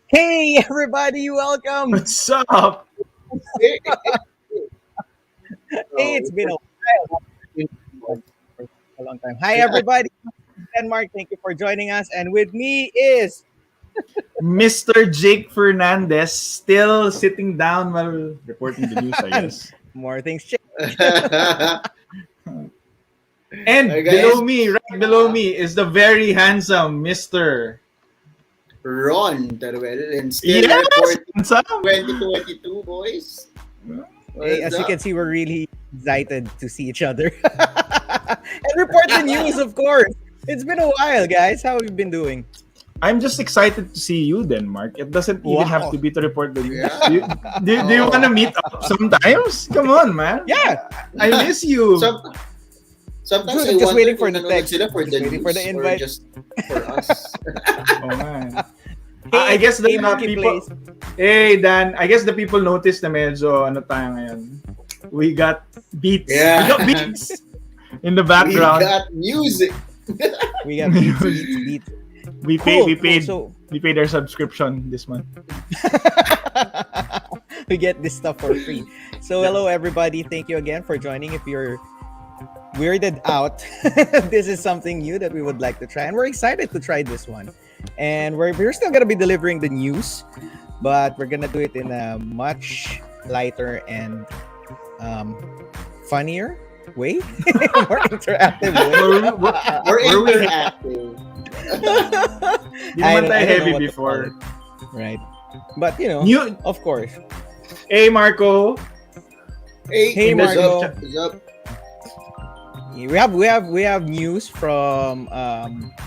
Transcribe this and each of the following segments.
Hey everybody, welcome. What's up? Hey, Hey, it's been a while. For a long time. Hi everybody, Denmark. Thank you for joining us. And with me is Mr. Jake Fernandez still sitting down while reporting the news, I guess. more things. Change. And Hi guys, right below me, is the very handsome Mr. Ron Teruel and still Yes, reporting handsome. 2022 boys. Hey, What's as you up? can see, we're really excited to see each other and report the news. Of course, it's been a while, guys. How have you been doing? I'm just excited to see you, Denmark. It doesn't even have Wow. to be to report the news. Yeah. Do you want to meet up sometimes? Come on, man. Yeah, I miss you. Some, sometimes Dude, I just wonder waiting for kung the nanonood text. sila for Just the waiting news for the or invite. just for us. Oh, man. Hey, I guess the hey, Monkey people... Plays. Hey, Dan, I guess the people noticed na medyo ano tayo ngayon. We got beats. Yeah. We got beats in the We background. got music. We got beats. We Cool, paid cool. we paid our subscription this month. We get this stuff for free. So hello everybody. Thank you again for joining. If you're weirded out, this is something new that we would like to try. And we're excited to try this one. And we're still gonna be delivering the news, but we're gonna do it in a much lighter and funnier way, more interactive way. We're We're we- interactive. Di I naman don't- tayo I don't know heavy what to before. call it. Right. But you know, New of course. Hey Marco. Hey, Hey, what's Marco. up? What's up? We have news from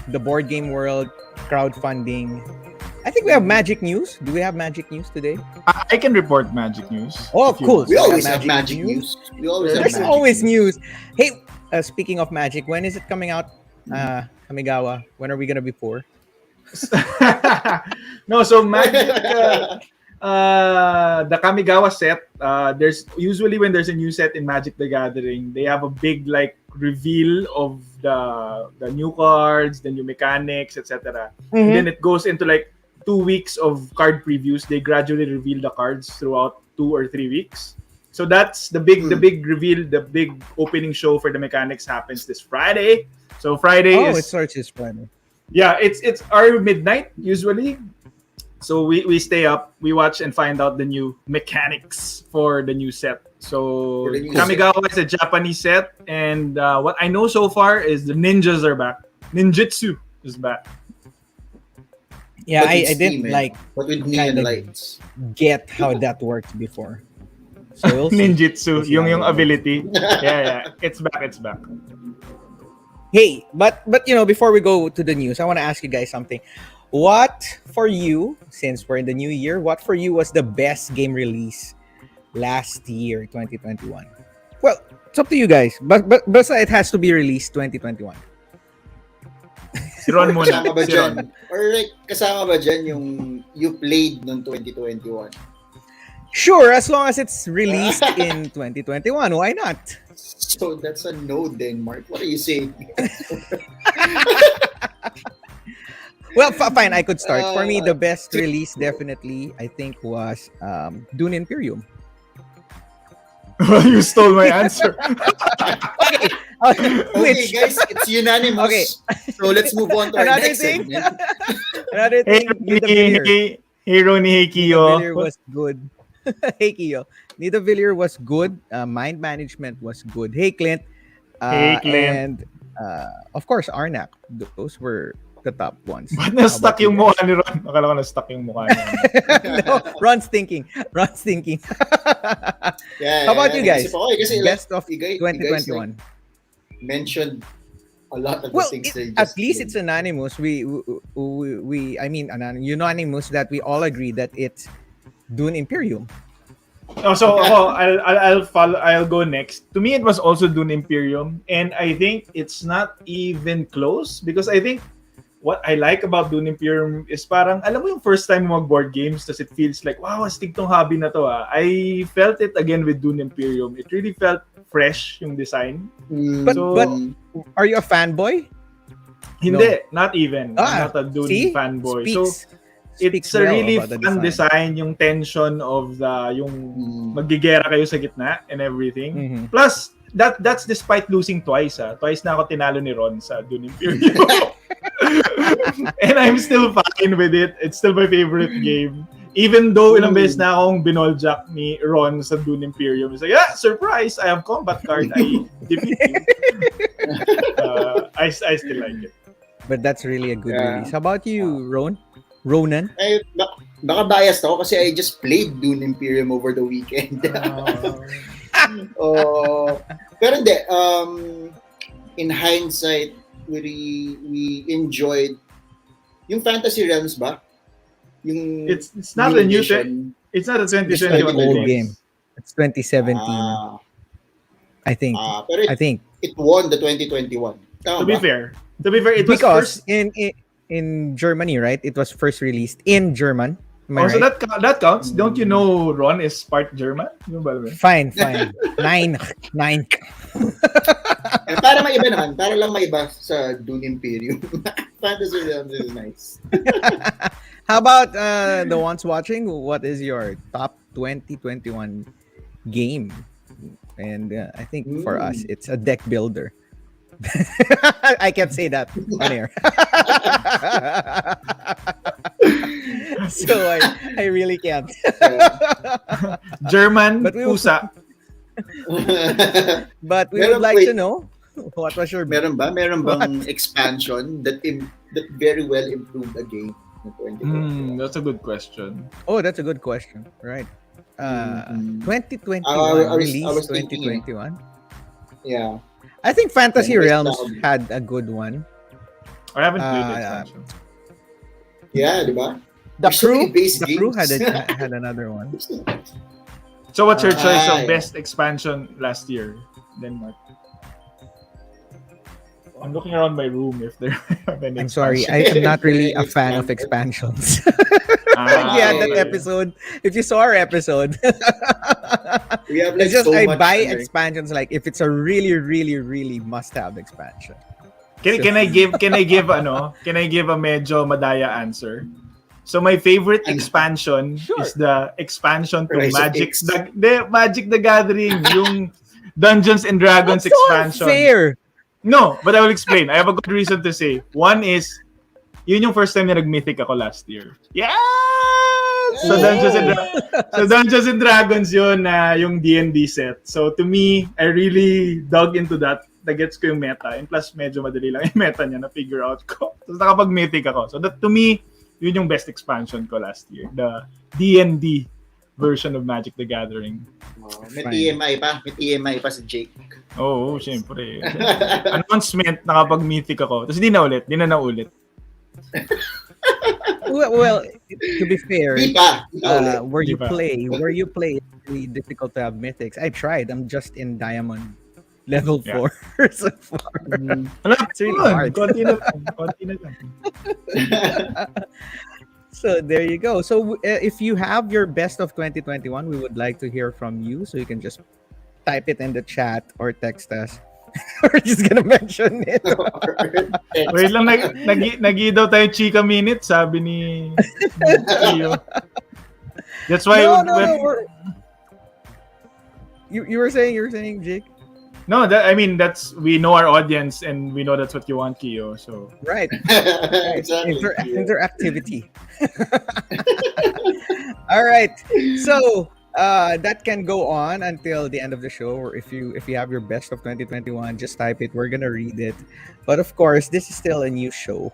the board game world crowdfunding. I think we have magic news. Do we have magic news today? I can report magic news. Oh, if you cool. want. We So always magic have magic news. news. We always have There's magic always news. Hey, speaking of magic, when is it coming out? Kamigawa. When are we gonna be poor? No, so magic the Kamigawa set, there's usually when there's a new set in Magic the Gathering, they have a big like reveal of the new cards, the new mechanics, etc. And then it goes into like 2 weeks of card previews. They gradually reveal the cards throughout 2 or 3 weeks. So that's the big reveal, the big opening show for the mechanics happens this Friday. So Friday Oh, is it starts this Friday. yeah, it's our midnight usually. So we stay up, we watch and find out the new mechanics for the new set. So For the new Kamigawa is a Japanese set, and what I know so far is the ninjas are back. Ninjutsu is back. Yeah, But I with didn't steam, like But with neon kinda- lights. get how that worked before. So we'll see. Ninjutsu, We'll see yung how it works. ability. Yeah, it's back, it's back. Hey, but before we go to the news, I want to ask you guys something. What for you, since we're in the new year, what for you was the best game release last year, 2021? Well, it's up to you guys. But it has to be released 2021. Si Ron muna. Kasama ba Si dyan? Ron. Or like, kasama ba dyan yung you played noong 2021? Sure, as long as it's released in 2021, why not? So that's a no then, Mark. What are you saying? Well, fine, I could start. For me, the best Uh, release definitely, I think, was Dune Imperium. You stole my answer. Okay, Which, guys, it's unanimous. Okay. So let's move on to our Another next thing? segment. another Hey, thing, Nidavellir. hey, Ronnie, hey, Kiyo. Nidavellir was good. Hey, Kiyo. Nidavellir was good. Mind management was good. Hey, Clint. Hey, Clint. And, of course, Arnak. Those were the top ones. Ba't How na-stuck about you yung guys? mukha ni Ron? Akala ko na-stuck yung mukha niya. No, Ron's thinking. Yeah, How about you guys? naisip ako eh, kasi like, Best of you guys, like, 2021. mentioned a lot of the Well, things they at just least did. it's anonymous. Unanimous that we all agree that it's Dune Imperium. Oh, so ako, I'll follow. I'll go next. To me, it was also Dune Imperium, and I think it's not even close because I think what I like about Dune Imperium is parang alam mo yung first time mo mag-board games, tas it feels like wow, astig tong hobby na to ah. I felt it again with Dune Imperium. It really felt fresh yung design. But are you a fanboy? Hindi, not even. Ah, I'm not a Dune See? fanboy. So speaks it's a well really about the fun design, yung tension of yung magigera kayo sa gitna and everything. Mhm. Plus, that's despite losing twice. Twice na ako tinalo ni Ron sa Dune Imperium. And I'm still fine with it. It's still my favorite game. Even though ilang beses na akong binoljak ni Ron sa Dune Imperium. It's like, surprise! I have combat card. I defeat you. I still like it. But that's really a good release. How about you, Ronan? Ay, baka biased ako kasi I just played Dune Imperium over the weekend. Pero hindi, in hindsight, we enjoyed yung Fantasy Realms ba? Yung It's not a new edition. It's not a It's an 2021 old release. game. It's 2017. I think. Pero I think it won the 2021. Tama To be ba? fair, it was because first. in Germany, right? It was first released in German. Am I Also, right? that counts. Don't you know Ron is part German? Yung ba? Fine. Nine. Para maiba naman, para lang maiba sa Dune Imperium. Fantasy Realms is nice. How about the ones watching? What is your top 2021 game? And I think for us, it's a deck builder. I can't say that on air. So I really can't. German But we- pusa. But we Meron- would like wait. to know what was your Meron bang expansion that very well improved a game na 2021? That's a good question. Oh, that's a good question. Right. Mhm. 2021 I release was thinking 2021. Yeah. I think Fantasy Yeah, Realms nostalgia. had a good one. I haven't played the Uh, expansion. Yeah, di ba? The There's so many Crew, base the Crew games. had another one. So what's your choice of Ay. best expansion last year? Denmark. I'm looking around my room if there are any. I'm sorry, I expansions. am not really a fan of expansions. Ah, Yeah, that okay. episode. If you saw our episode, We have like it's just so I much buy under- expansions like if it's a really, really, really must-have expansion. Can I give a medyo madaya answer? So my favorite expansion Sure. is the expansion to Rise of Magic X. Magic the Gathering, yung Dungeons and Dragons That's so expansion. unfair. No, but I will explain. I have a good reason to say. One is, yun yung first time na nag-mythic ako last year. Yes! So Dungeons and Dragons yun na yung D&D set. So to me, I really dug into that. Nagets ko yung meta. And plus, medyo madali lang yung meta niya na figure out ko. So nakapag-mythic ako. So that to me, yun yung best expansion ko last year. The D&D version of Magic the Gathering. May Fine. TMI pa si Jake. Oo, syempre. Announcement, nakapag-mythic ako. Tapos di na naulit. Well, to be fair, Di pa. Di pa ulit. where you Diba? play, it's really difficult to have mythics. I tried. I'm just in Diamond level Yeah. 4 so far. Wala, It's really yun. hard. Konti na lang. So there you go. So if you have your best of 2021, we would like to hear from you. So you can just type it in the chat or text us. We're just gonna mention it. Wait lang, nagi daw tayo chika minute, sabi ni Iyo. That's why No. You were saying, Jake? No, that's we know our audience and we know that's what you want, Kiyo. So Right. Exactly. Interactivity. All right. So that can go on until the end of the show. Or if you have your best of 2021, just type it. We're gonna read it. But of course, this is still a new show,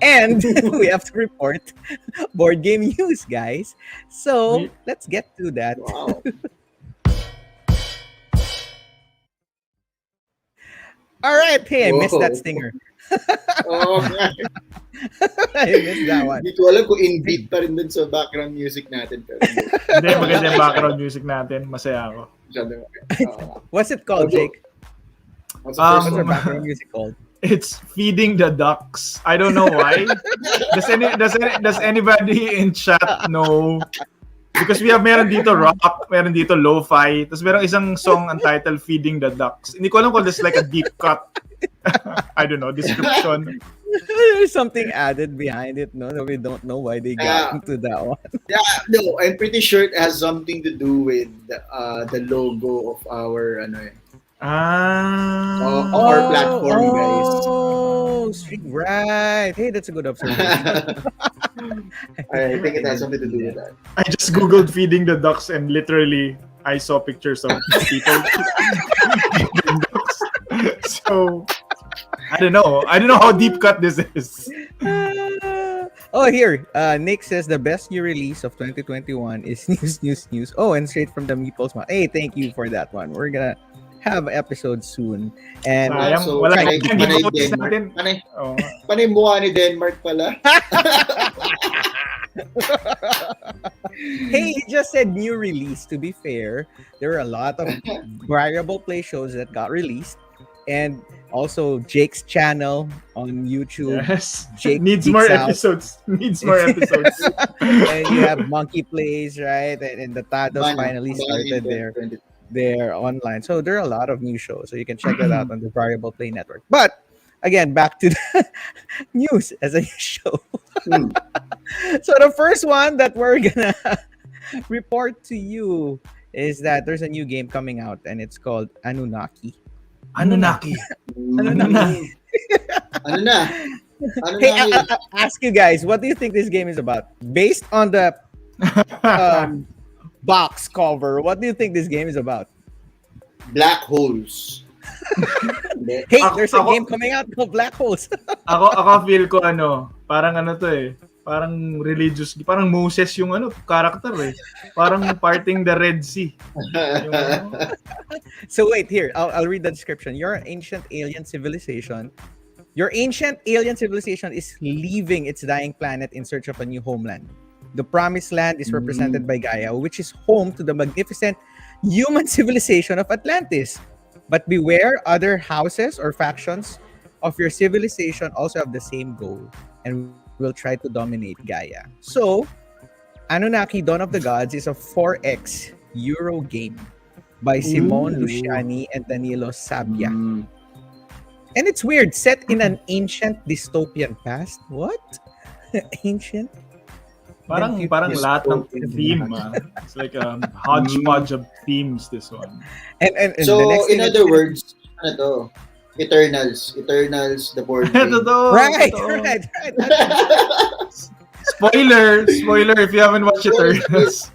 and we have to report board game news, guys. So let's get to that. Wow. All right. Hey, I missed that Whoa. stinger. Oh, I missed that one. Hindi ko alam kung in-beat pa rin dun sa background music natin. Pero hindi, maganda yung background music natin. Masaya ako. masyado. What's it called, Jake? What's the first What's our one? background music called? It's Feeding the Ducks. I don't know why. Does anybody in chat know Because meron dito rock, meron dito lo-fi, tapos meron isang song untitled Feeding the Ducks. Hindi ko alam kung there's like a deep cut, I don't know, description. There's something added behind it, no? That we don't know why they got into that one. Yeah, no, I'm pretty sure it has something to do with the logo of our our platform, guys. Oh, right. Hey, that's a good observation. I think it has something to do with that. I just googled Feeding the Ducks and literally I saw pictures of people feeding ducks. So I don't know how deep cut this is. Oh, here. Nick says the best new release of 2021 is news. Oh, and straight from the Meeples. Hey, thank you for that one. We're gonna have episodes soon. And Sayang, So, wala panay tayong giveaways Denmark. natin. Oh. Panay mukha ni Denmark pala. hey, he just said new release. To be fair, there were a lot of variable play shows that got released, and also Jake's channel on YouTube. Yes. Jake Needs Geeks more Out. episodes. Needs more episodes. And you have Monkey Plays, right? And the Tados finally started their online. So there are a lot of new shows. So you can check that out on the Variable Play Network. But again, back to the news as a show. So the first one that we're gonna report to you is that there's a new game coming out and it's called Anunnaki. Anunnaki. Anunnaki. Ano na? Hey, I ask you guys, what do you think this game is about? Based on the box cover, what do you think this game is about? Black holes. Hey, there's a game coming out called Black Holes. Ako feel ko parang to eh. Parang religious, parang Moses yung character eh. Parang parting the Red Sea. Yung, So wait, here, I'll read the description. Your ancient alien civilization is leaving its dying planet in search of a new homeland. The promised land is represented by Gaia, which is home to the magnificent human civilization of Atlantis. But beware, other houses or factions of your civilization also have the same goal and will try to dominate Gaia. So, Anunnaki Dawn of the Gods is a 4X Euro game by Simone Luciani and Danilo Sabia. And it's weird, set in an ancient dystopian past. What? Ancient? parang lahat ng theme. It's like a hodgepodge of themes, this one. And So, the next in thing other words, Eternals, the board game. Right. Spoiler if you haven't watched Eternals.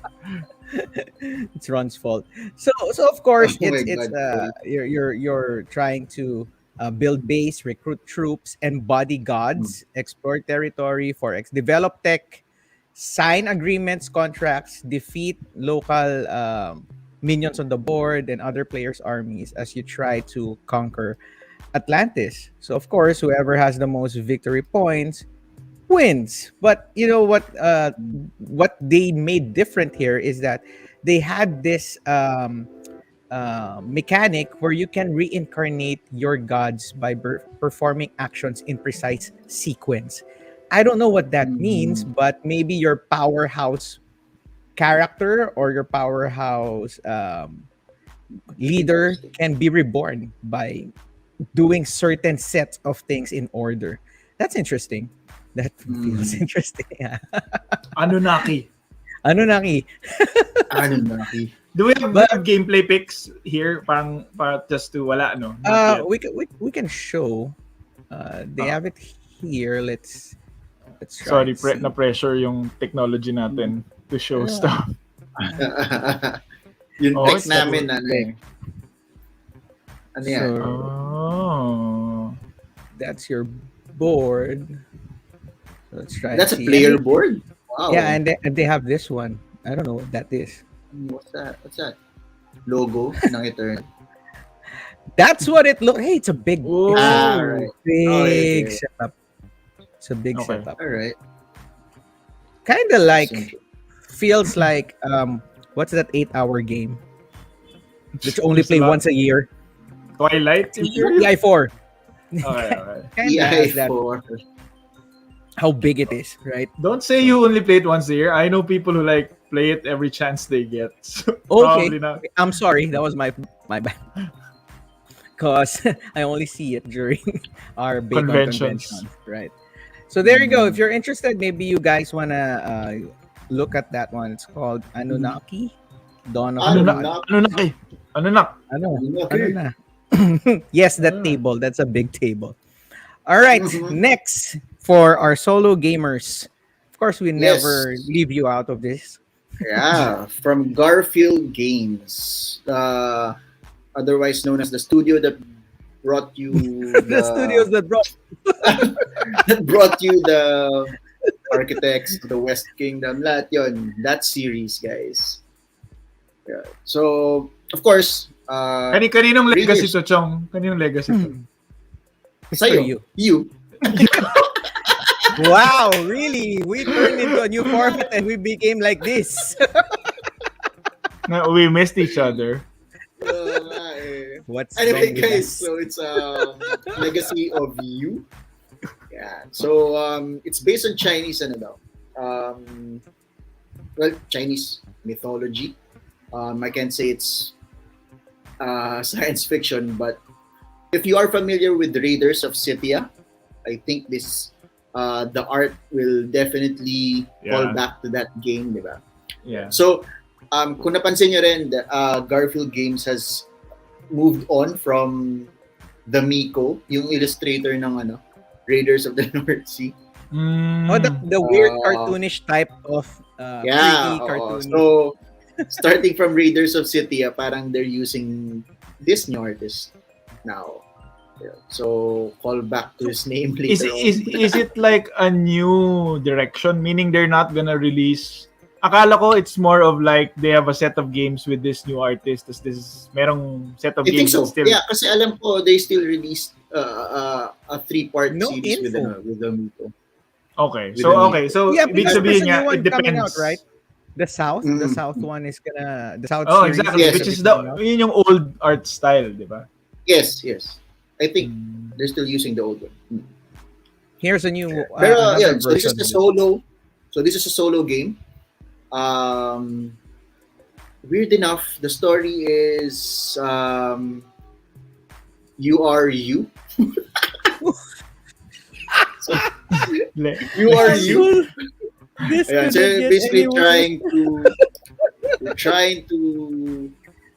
It's Ron's fault. So of course Oh my it's God. you're trying to build base, recruit troops, embody gods, explore territory, develop tech, sign agreements, contracts, defeat local minions on the board and other players' armies as you try to conquer Atlantis. So of course, whoever has the most victory points wins. But you know what they made different here is that they had this mechanic where you can reincarnate your gods by performing actions in precise sequence. I don't know what that means, but maybe your powerhouse character or your powerhouse leader can be reborn by doing certain sets of things in order. That's interesting. That feels interesting. Anunnaki. Anunnaki. Do we have gameplay pics here? Parang just to wala, no? We can show. They have it here. Let's try. Sorry, na-pressure yung technology natin to show stuff. Yung text it's namin, So, Oh. that's your board. Let's try. That's a see. player board? Wow. Yeah, and they have this one. I don't know what that is. What's that? Logo ng Eternal. That's what it looks. Hey, it's a big, Ooh. Right. big Okay. setup. It's a big Okay. setup. All right. Kind of like feels like what's that 8-hour game that you only Just play a lot. once a year? Twilight Imperium? TI4. Okay. Kind of has that. EI4. How big it is, right? Don't say you only play it once a year. I know people who like play it every chance they get. So Okay, probably not. I'm sorry. That was my bad. Because I only see it during our Bacon Conventions. convention, right? So there you go. If you're interested, maybe you guys wanna look at that one. It's called Anunnaki. Dawn of Ano the na? God. Ano na? Ano? Okay. Ano na? Yes, that table. That's a big table. All right. Mhm. Next for our solo gamers. Of course, we Yes. never leave you out of this. Yeah, from Garfield Games, otherwise known as the studio that brought you The studios that brought. that brought you the Architects of the West Kingdom, lahat yun, that series, guys. Yeah. So, of course, Kaninong legacy Readers. to, Chong? Kaninong legacy to? It's for sa'yo, you. Wow, really? We turned into a new format and we became like this. Na we missed each other. What's Anyway, wrong with guys, us? so it's Legacy of You. Yeah. So it's based on Chinese Chinese mythology. I can't say it's science fiction, but if you are familiar with Raiders of Scythia, I think this the art will definitely fall Yeah. back to that game, di ba? Yeah. So, kung napansin nyo rin, Garfield Games has moved on from the Miko, yung illustrator ng Raiders of the North Sea. Oh, the weird Uh, cartoonish type of Yeah. 3D cartoon. So, starting from Raiders of Scythia, parang they're using this new artist now. Yeah. So, call back to his name Is later on. is it like a new direction? Meaning they're not gonna release. Akala ko it's more of like they have a set of games with this new artist. This merong set of I think games so. that still. Yeah, kasi alam ko they still released a 3-part No series info. with the Miko. Okay. With So the okay. So Yeah, ibig because there's sabihin a new nga, one it coming depends. out, right? The South Mm. one is gonna the South Oh, series exactly. Yes. Which is the yun yung old art style, di ba? Yes. I think they're still using the old one. Here's a new Pero another yeah, so this version is a of it. solo. So this is a solo game. Weird enough, the story is you are you. So, Le- you are you. This Ayan, so couldn't you're get basically any worse. trying to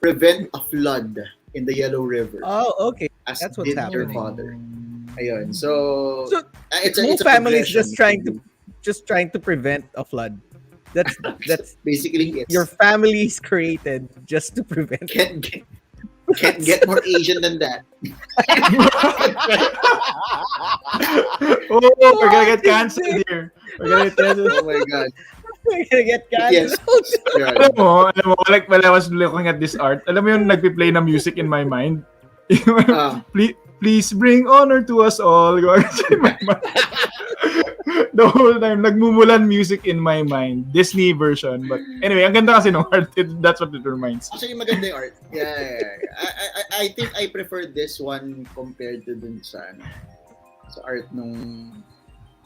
prevent a flood in the Yellow River Oh, okay. as that's what's did your happening. father. Ayun. So, So, it's Mo a family is progression. just trying to prevent a flood. That's basically it. your family is created just to prevent. Can't get more Asian than that. Oh, we're gonna get canceled here. We're gonna get canceled. Oh my god. We're gonna get Yes. canceled. Yeah. Alam mo, like while I was looking at this art, alam mo yung nagpi-play na music in my mind? Please bring honor to us all. In my mind. The whole time, nagmumulan music in my mind. Disney version. But anyway, ang ganda kasi ng art. That's what it reminds me. Actually, maganda yung art. Yeah. I think I prefer this one compared to dun sa art nung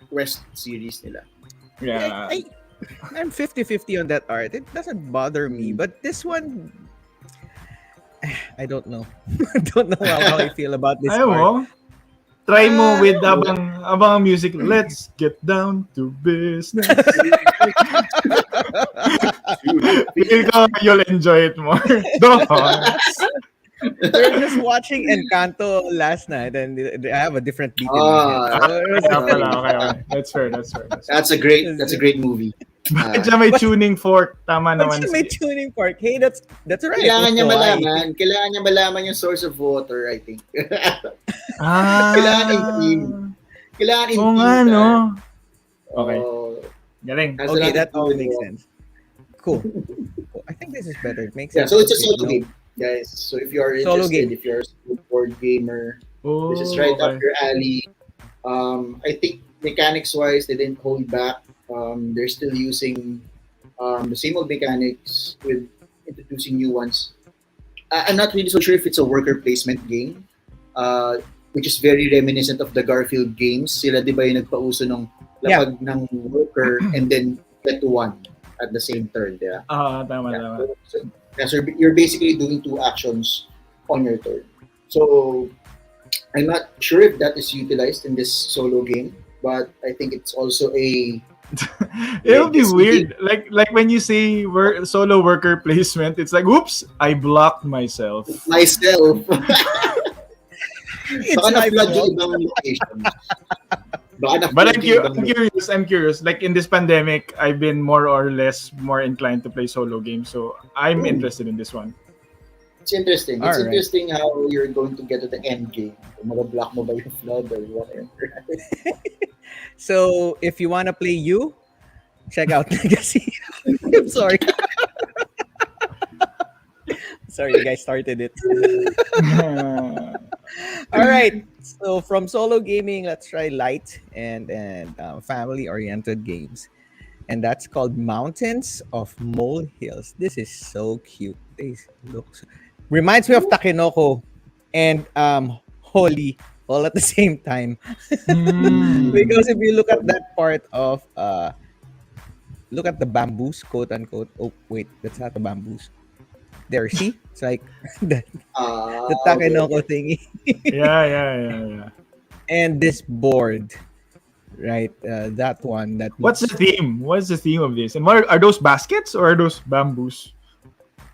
Quest series nila. Yeah. I'm 50-50 on that art. It doesn't bother me, but this one, I don't know. I don't know how I feel about this Ayaw art. mo? Try mo with abang ang music. Let's get down to business. Feel ko you'll enjoy it more. Don't. We're just watching Encanto last night, and I have a different beat in my head. Okay. That's fair. That's a great movie. Bakit siya may tuning fork? Tama But naman. siya may tuning fork. Hey, that's right. Kailangan niya That's why. malaman yung source of water, I think. Ah. Kailangan yung theme. Kailangan yung Oo theme. nga, no? Okay. Oh, Galing. has a Okay, lot that to do all with makes water. sense. Cool. I think this is better. It makes Yeah, sense. so it's a Okay, solo no. game, guys. So if you are Solo interested, game. if you're a board gamer, Oh, this is right okay. up your alley. I think mechanics-wise, they didn't hold back. They're still using the same old mechanics with introducing new ones. I'm not really so sure if it's a worker placement game, which is very reminiscent of the Garfield games. Sila di ba yung nagpauso ng lapag ng worker and then get to one. at the same turn. Yeah. Tama, Yeah. tama. So you're basically doing two actions on your turn. So I'm not sure if that is utilized in this solo game, but I think it's also a It would be legacy game. weird. Like when you say solo worker placement, it's like, oops, I blocked myself. Myself. It's Baka my na-flood yung fault. ibang locations. Baka But na-flood yung ibang I'm curious. I'm curious. Like in this pandemic, I've been more or less more inclined to play solo games, so I'm Ooh. interested in this one. It's interesting. It's Alright. interesting how you're going to get to the end game. Kung mag-block mo ba yung flood or whatever. So if you wanna play you, check out Legacy. I'm sorry. Sorry, you guys started it. All right. So from solo gaming, let's try light and family oriented games, and that's called Mountains of Molehills. This is so cute. This looks reminds me of Takenoko and Holy all at the same time. Because if you look at that part of look at the bamboos, quote unquote. Oh wait, that's not the bamboos. There, see? It's like the Okay. Takenoko thingy. Yeah. And this board, right? That one. That What's the looks- theme? What's the theme of this? And what are those baskets or are those bamboos?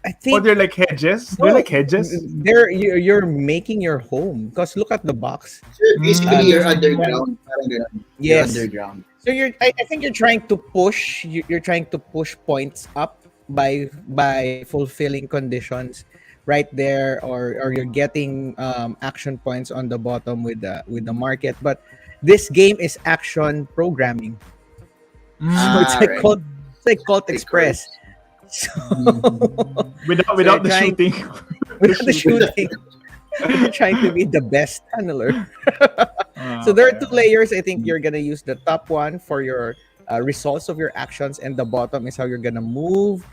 I Or think they're like hedges? no, They're like hedges? you're making your home because look at the box. So basically, you're Mm. underground. Parang ganun. You're Yes. underground. So I think you're trying to push. You're trying to push points up by fulfilling conditions right there, or you're getting action points on the bottom with the market. But this game is action programming. So it's like right. Cult Express. So Without the trying- shooting. without the shooting, you're trying to be the best tunneler. So there are two layers. I think you're gonna use the top one for your results of your actions, and the bottom is how you're gonna move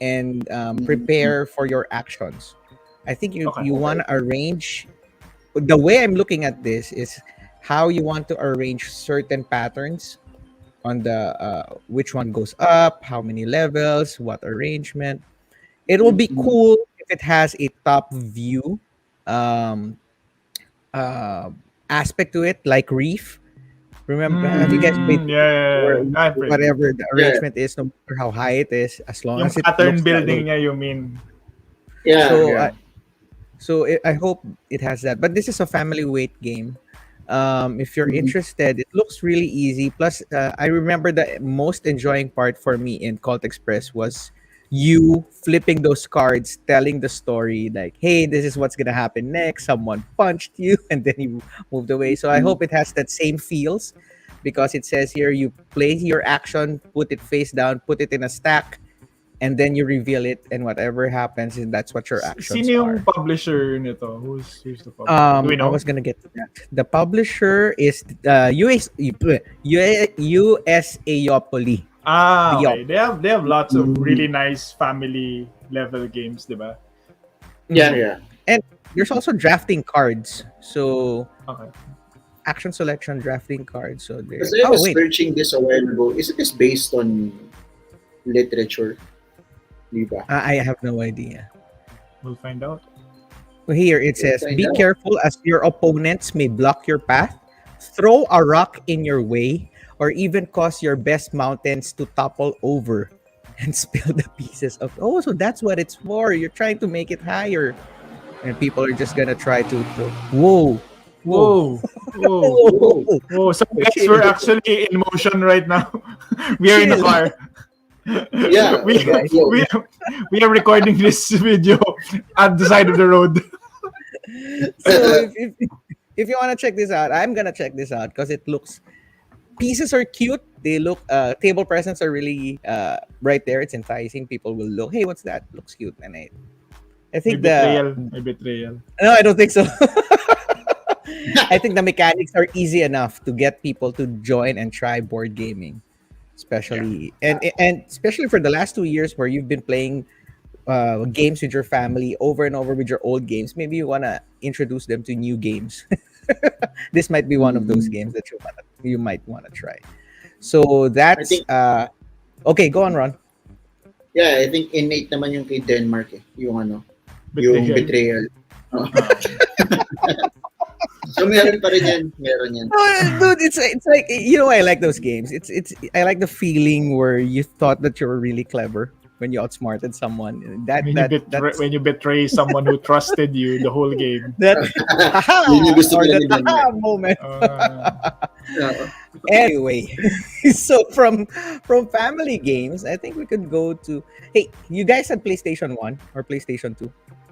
and prepare for your actions. I think you Okay. you want to arrange. The way I'm looking at this is how you want to arrange certain patterns on the which one goes up, how many levels, what arrangement. It will be Mhm. cool if it has a top view um, aspect to it, like Reef. Remember, have you guys played Yeah. I've played. whatever the arrangement is, no matter how high it is, as long Yung as it pattern looks that building way. niya, you mean? Yeah. So, yeah. I hope it has that. But this is a family weight game. If you're Mhm. interested, it looks really easy. Plus, I remember the most enjoying part for me in Cult Express was you flipping those cards, telling the story like, "Hey, this is what's gonna happen next. Someone punched you, and then you moved away." So I Mhm. hope it has that same feels, because it says here you play your action, put it face down, put it in a stack, and then you reveal it, and whatever happens, and that's what your actions Sino are. yung publisher nito? Who's the publisher? Do we I know? was gonna get to that. The publisher is US Aeopoly. Okay. They have lots of really nice family level games, diba? Yeah. There's also drafting cards. So Okay. action selection, drafting cards. So there. Because I Oh was wait, searching this a while ago. Isn't this based on literature? Diba? I have no idea. We'll find out. Here it We'll says, find "Be out. careful as your opponents may block your path, throw a rock in your way, or even cause your best mountains to topple over and spill the pieces of." Oh, so that's what it's for. You're trying to make it higher, and people are just gonna try to. Whoa, Whoa. Whoa. So guys, we're actually in motion right now. We are in the Chill. car. Yeah, we, guys. we are recording this video at the side of the road. So if you want to check this out, I'm gonna check this out because it looks, pieces are cute. They look, table presents are really right there. It's enticing. People will look, hey, what's that? Looks cute. And I think A betrayal. no, I don't think so. I think the mechanics are easy enough to get people to join and try board gaming, especially and especially for the last 2 years where you've been playing games with your family over and over with your old games. Maybe you wanna introduce them to new games. This might be one of those games that you might wanna try. So that's think- okay. Go on, Ron. Yeah, I think innate naman yung kay Denmark eh. Yung yung Betrayal. betrayal. Oo. Ah. So meron pa rin yan. Meron yan. Dude, it's like, you know, I like those games. It's I like the feeling where you thought that you were really clever when you outsmarted someone. That's When you betray someone who trusted you the whole game. that haha, Yun yung gusto or nila the ni Denmark. haha moment. Oo. Anyway, so from family games, I think we could go to. Hey, you guys had PlayStation 1 or PlayStation 2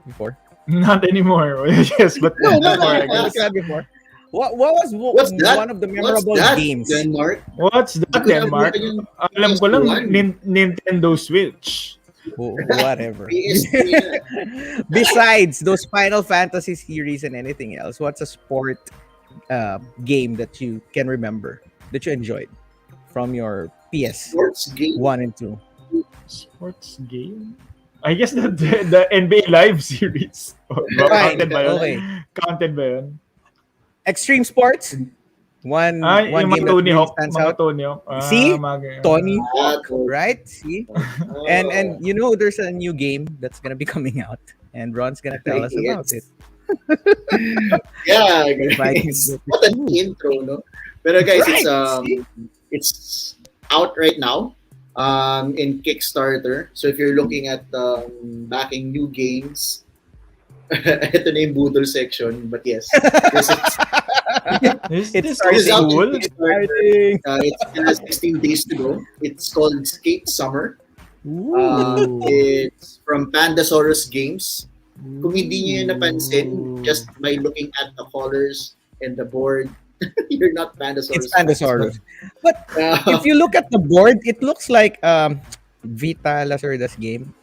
before? Not anymore. Yes, but No, before, I you guess. had before. What was What's that? one of the What's memorable that, games? Denmark? What's that, Hindi ko na Denmark? yung Alam ko lang, PS1. Nintendo Switch. Whatever. PS3 yan. Besides those Final Fantasy series and anything else, what's a sport game that you can remember that you enjoyed from your PS Sports game. 1 and 2? Sports game? I guess the NBA Live series. Fine, Counted ba yun? okay. Counted ba yun? Extreme sports? One Yung game that mga Tony really Hawk. stands Mga out. Tony Hawk. See? Mga- Tony Ah, Hawk, cool. right? See? Oh. And you know there's a new game that's gonna be coming out, and Ron's gonna tell us about it. Yeah, Vikings. guys. What an intro, no? Pero guys, Right. it's out right now in Kickstarter. So if you're looking at backing new games, ito na yung Boodle section. But yes, this is, Is It's this this is out cool? in Kickstarter. It's still has 16 days to go. It's called Skate Summer. It's from Pandasaurus Games. Kung hindi nyo yun napansin, just by looking at the colors and the board, you're not Pandasaurus. It's Pandasaurus. But Uh, if you look at the board, it looks like Vita Lacerda's game.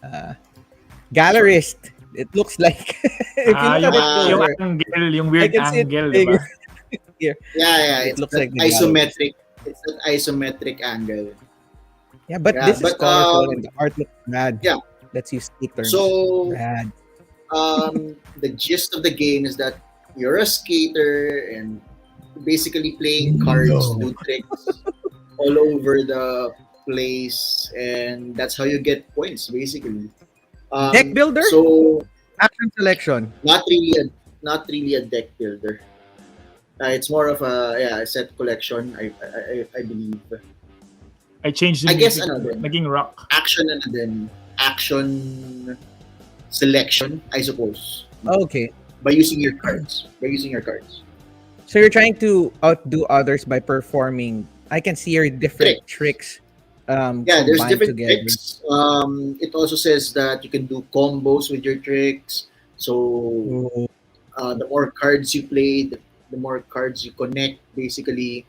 Gallerist. It looks like if you look at it yung closer, angle, yung I weird can see it angle, bigger. diba? yeah, It it's looks that like the isometric. It's that isometric angle. Yeah, but Yeah, this is but, colorful and the art looks rad. yeah. Let's use skate terms. So Rad. the gist of the game is that you're a skater and basically playing cards, do tricks all over the place, and that's how you get points basically. Deck builder? So Action selection. not really a deck builder. It's more of a set collection. I believe I changed I the guess music. ano din. Naging rock. action selection, I suppose, Okay. by using your cards. So you're trying to outdo others by performing. I can see your different tricks. Yeah, there's combined different together. tricks. It also says that you can do combos with your tricks. So the more cards you play, the more cards you connect. Basically,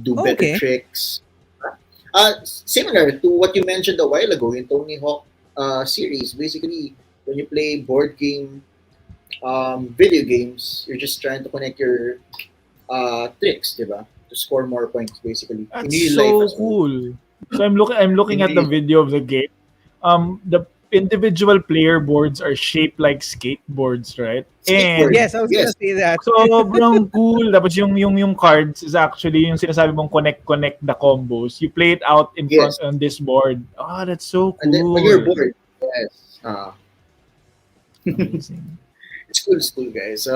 do better Okay. tricks. Similar to what you mentioned a while ago in Tony Hawk series. Basically, when you play board game, video games, you're just trying to connect your tricks, diba? To score more points, basically. That's In real so life as well. cool. So I'm looking at the video of the game. The individual player boards are shaped like skateboards, right? Skateboard. And Yes, I was gonna say that. sobrang cool. Tapos yung cards is actually yung sinasabi mong connect the combos. You play it out in Yes. front on this board. Oh, that's so cool. And then when you're bored, yes. Amazing. It's cool, guys.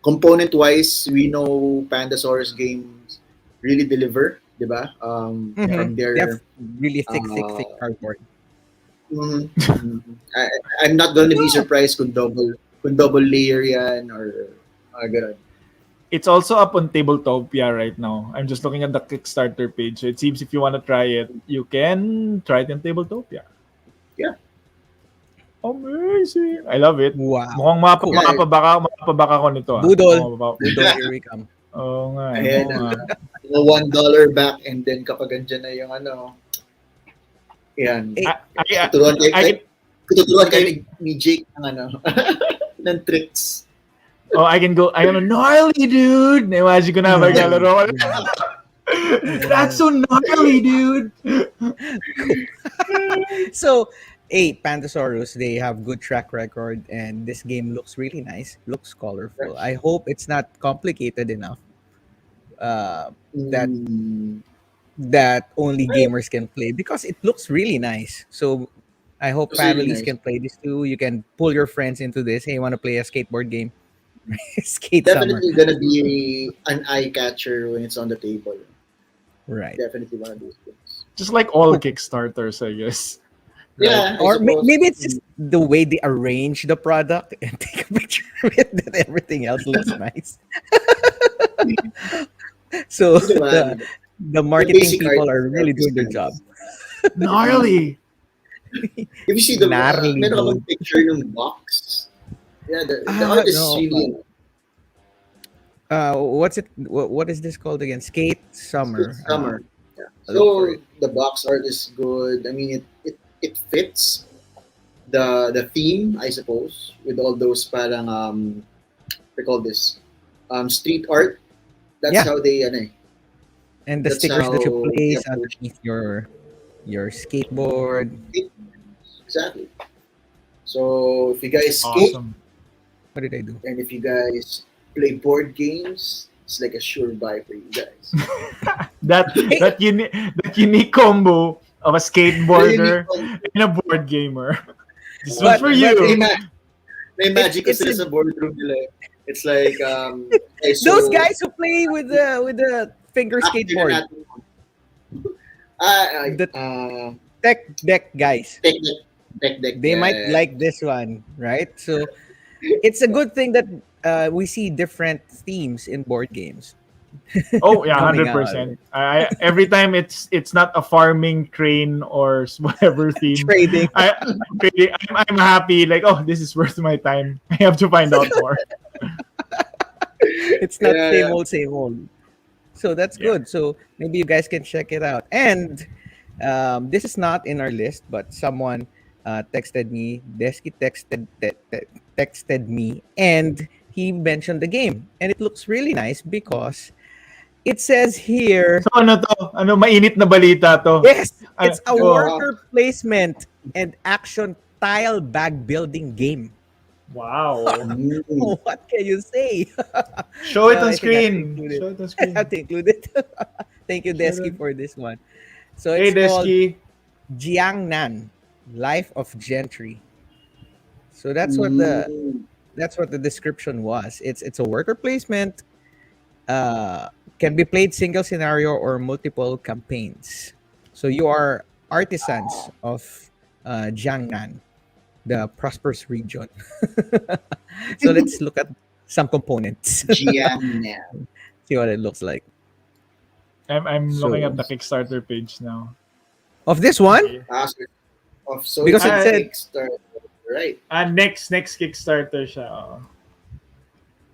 Component wise, we know Pandasaurus games really deliver, diba? From They have their really thick cardboard. I'm not going to be surprised kung double layer yan or ganun. It's also up on Tabletopia right now. I'm just looking at the Kickstarter page. So it seems if you want to try it, you can try it in Tabletopia. Yeah. Amazing. I love it. Wow. Mukhang makapabaka ko nito. Budol. Budol. Budol, here we come. Oo nga. Ayan, oo nga. $1 back and then kapag andyan na yung yan. Eh, Tuturuan kayo ni Jake ng ng tricks. Oh, I can go, gnarly, dude. Na-imagine ko na maglalaro ko. That's so gnarly, dude. So, Pandasaurus, they have good track record, and this game looks really nice. Looks colorful. I hope it's not complicated enough. That only gamers can play because it looks really nice. So I hope It's really families nice. can play this too. You can pull your friends into this. Hey, you want to play a skateboard game? Skate Summer. Definitely gonna be an eye catcher when it's on the table. Right. Definitely one of those things. Just like all Kickstarters, I guess. Yeah, I Or suppose. maybe it's just the way they arrange the product and take a picture of it that everything else looks nice. So Hindi naman. the marketing basic people art are really is doing their nice. job. Gnarly. If you see the Gnarly, meron bro. akong picture ng box. Yeah, the art is No. really What's it? What is this called again? Skate Summer. summer. Yeah. I'll look for So it. the box art is good. I mean, it fits the theme, I suppose, with all those parang we call this street art. That's Yeah. how they ano, eh. And the That's stickers that you how they place approach underneath your skateboard. it. Exactly. So if you guys skate Awesome. What did I do? and if you guys play board games, it's like a sure buy for you guys. That unique combo of a skateboarder and a board gamer. This one's for But you. May magic It's- kasi it's sa boardroom nila. It's like okay, so Those guys who play with the finger skateboard, The- tech deck guys. Tech deck. They might like this one, right? So it's a good thing that we see different themes in board games. Oh yeah, Coming 100%. I every time it's not a farming crane or whatever theme. Trading. I'm happy. Like, oh, this is worth my time. I have to find out more. It's not Yeah, same yeah. old, same old. So that's Yeah. good. So maybe you guys can check it out. And this is not in our list, but someone texted me. Desky texted me, and he mentioned the game, and it looks really nice because it says here. So ano to? Ano mainit na balita to? Yes, it's a Oh. worker placement and action tile bag building game. Wow. What can you say? Show it I on think I have to screen. include it. Show it on I screen. have to include it. Thank you, Desky, Sure. for this one. So Hey, it's called Desky. Jiangnan, Life of Gentry. So that's what the description was. It's a worker placement. Can be played single scenario or multiple campaigns. So you are artisans of Jiangnan, the prosperous region. So let's look at some components. Gianna. See what it looks like. I'm So- looking at the Kickstarter page now. Of this one, So Because it said- Kickstarter, right? Next Kickstarter siya. Oh.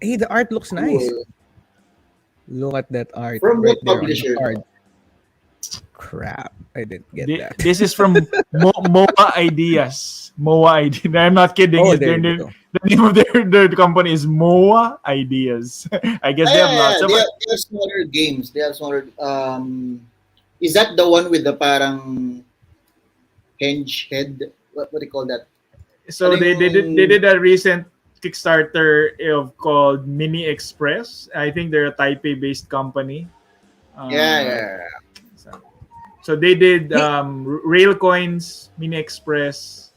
hey, the art looks nice. Cool. Look at that art. From right what there on the publisher? card. Crap, I didn't get that. This is from MOA Ideas. MOA Ideas. I'm not kidding. Oh, It's there their- you go. the name of their company is MOA Ideas. I guess they have lots of. they have smaller games. They have smaller. Is that the one with the parang henge head? What do you call that? So they did a recent Kickstarter called Mini Express. I think they're a Taipei based company. Yeah. So they did Railcoins, Mini Express,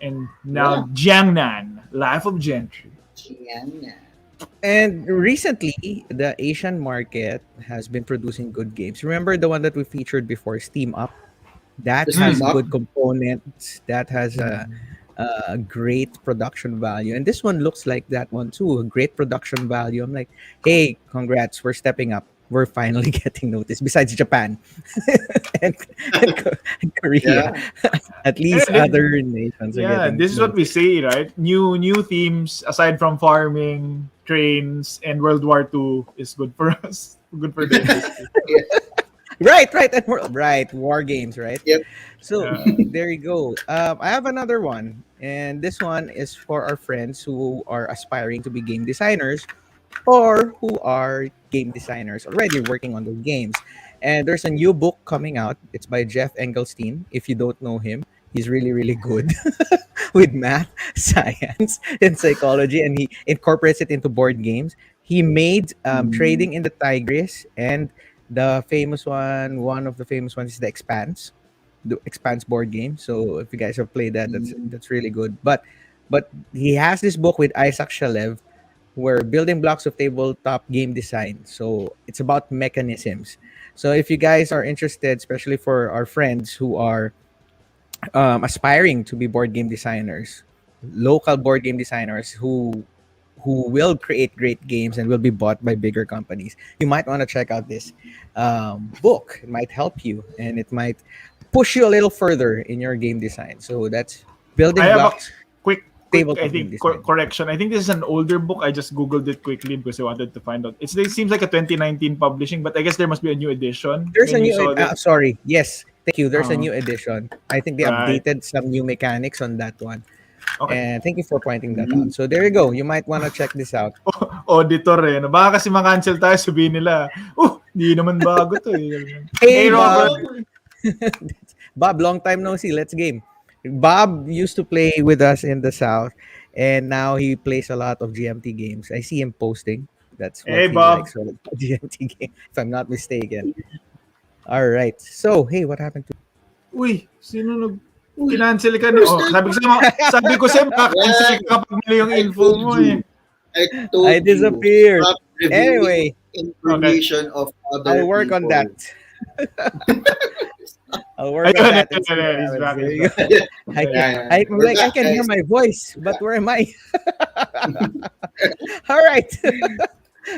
and now Jiangnan, Life of Gentry. Gianna. And recently, the Asian market has been producing good games. Remember the one that we featured before, Steam Up? That The has Steam Up? good components. That has a great production value. And this one looks like that one too. A great production value. I'm like, hey, congrats. We're stepping up. We're finally getting noticed. Besides Japan and Korea. At least Yeah, other nations are Yeah, getting this is what we say, right? New themes aside from farming, trains, and World War II is good for us. Good for the industry. Right, and right, war games, right? Yep. So Yeah. there you go. I have another one, and this one is for our friends who are aspiring to be game designers, or who are game designers already working on their games. And there's a new book coming out. It's by Jeff Engelstein. If you don't know him, he's really, really good with math, science, and psychology, and he incorporates it into board games. He made Trading in the Tigris, and one of the famous ones is The Expanse. the Expanse board game. So if you guys have played that, that's really good. But he has this book with Isaac Shalev, where building blocks of tabletop game design. So it's about mechanisms. So if you guys are interested, especially for our friends who are aspiring to be board game designers, local board game designers who will create great games and will be bought by bigger companies, you might want to check out this book. It might help you and it might push you a little further in your game design. So that's building I have a blocks. quick Tabletop I think game design. correction. I think this is an older book. I just googled it quickly because I wanted to find out. It seems like a 2019 publishing, but I guess there must be a new edition. There's a When you new. saw this. Sorry. Yes. Thank you. There's a Uh-huh. new edition. I think they Right. updated some new mechanics on that one. Okay. And thank you for pointing that out. So there you go. You might want to check this out. Auditor eh. No? Baka kasi ma-cancel tayo, sabihin nila, di naman bago to eh. Hey, Hey, Robert. Bob, long time no see. Let's game. Bob used to play with us in the South, and now he plays a lot of GMT games. I see him posting. That's what Hey, he Bob. likes. GMT game, if I'm not mistaken. All right. So, hey, what happened to? Uy, sino kinancel ka na? Oh, sabi ko sa'yo, maka-cancel ka kapag mali yung info mo eh. I told I disappeared. You, stop revealing Anyway, information of other I'll work on people. that. I'll work on that. and see what Ayun, he's back, happens. he's There you go. Yeah, yeah. I'm We're like, I back, can hear guys. my voice, but where am I? All right.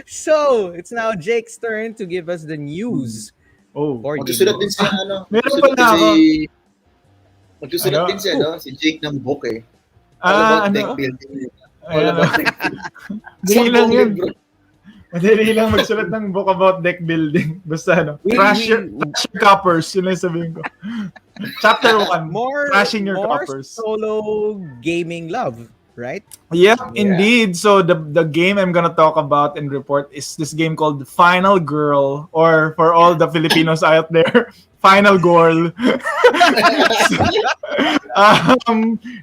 So it's now Jake's turn to give us the news. Oh, Board game Magsusulat din news. si ano. Meron magsusulat pala ako. din Magsusulat Ano? din si ano, si Jake ng book eh. All about deck ano? building. All Ayan, about deck building. Dali lang yun. Libro. Madali lang magsulat ng book about deck building. Basta ano, trash your coppers. Yun lang sabihin ko. Chapter 1. More, Trashing your more coppers. solo gaming love, right? Yep, Yeah. indeed. So the game I'm gonna talk about and report is this game called Final Girl, or for all the Filipinos out there, Final Girl.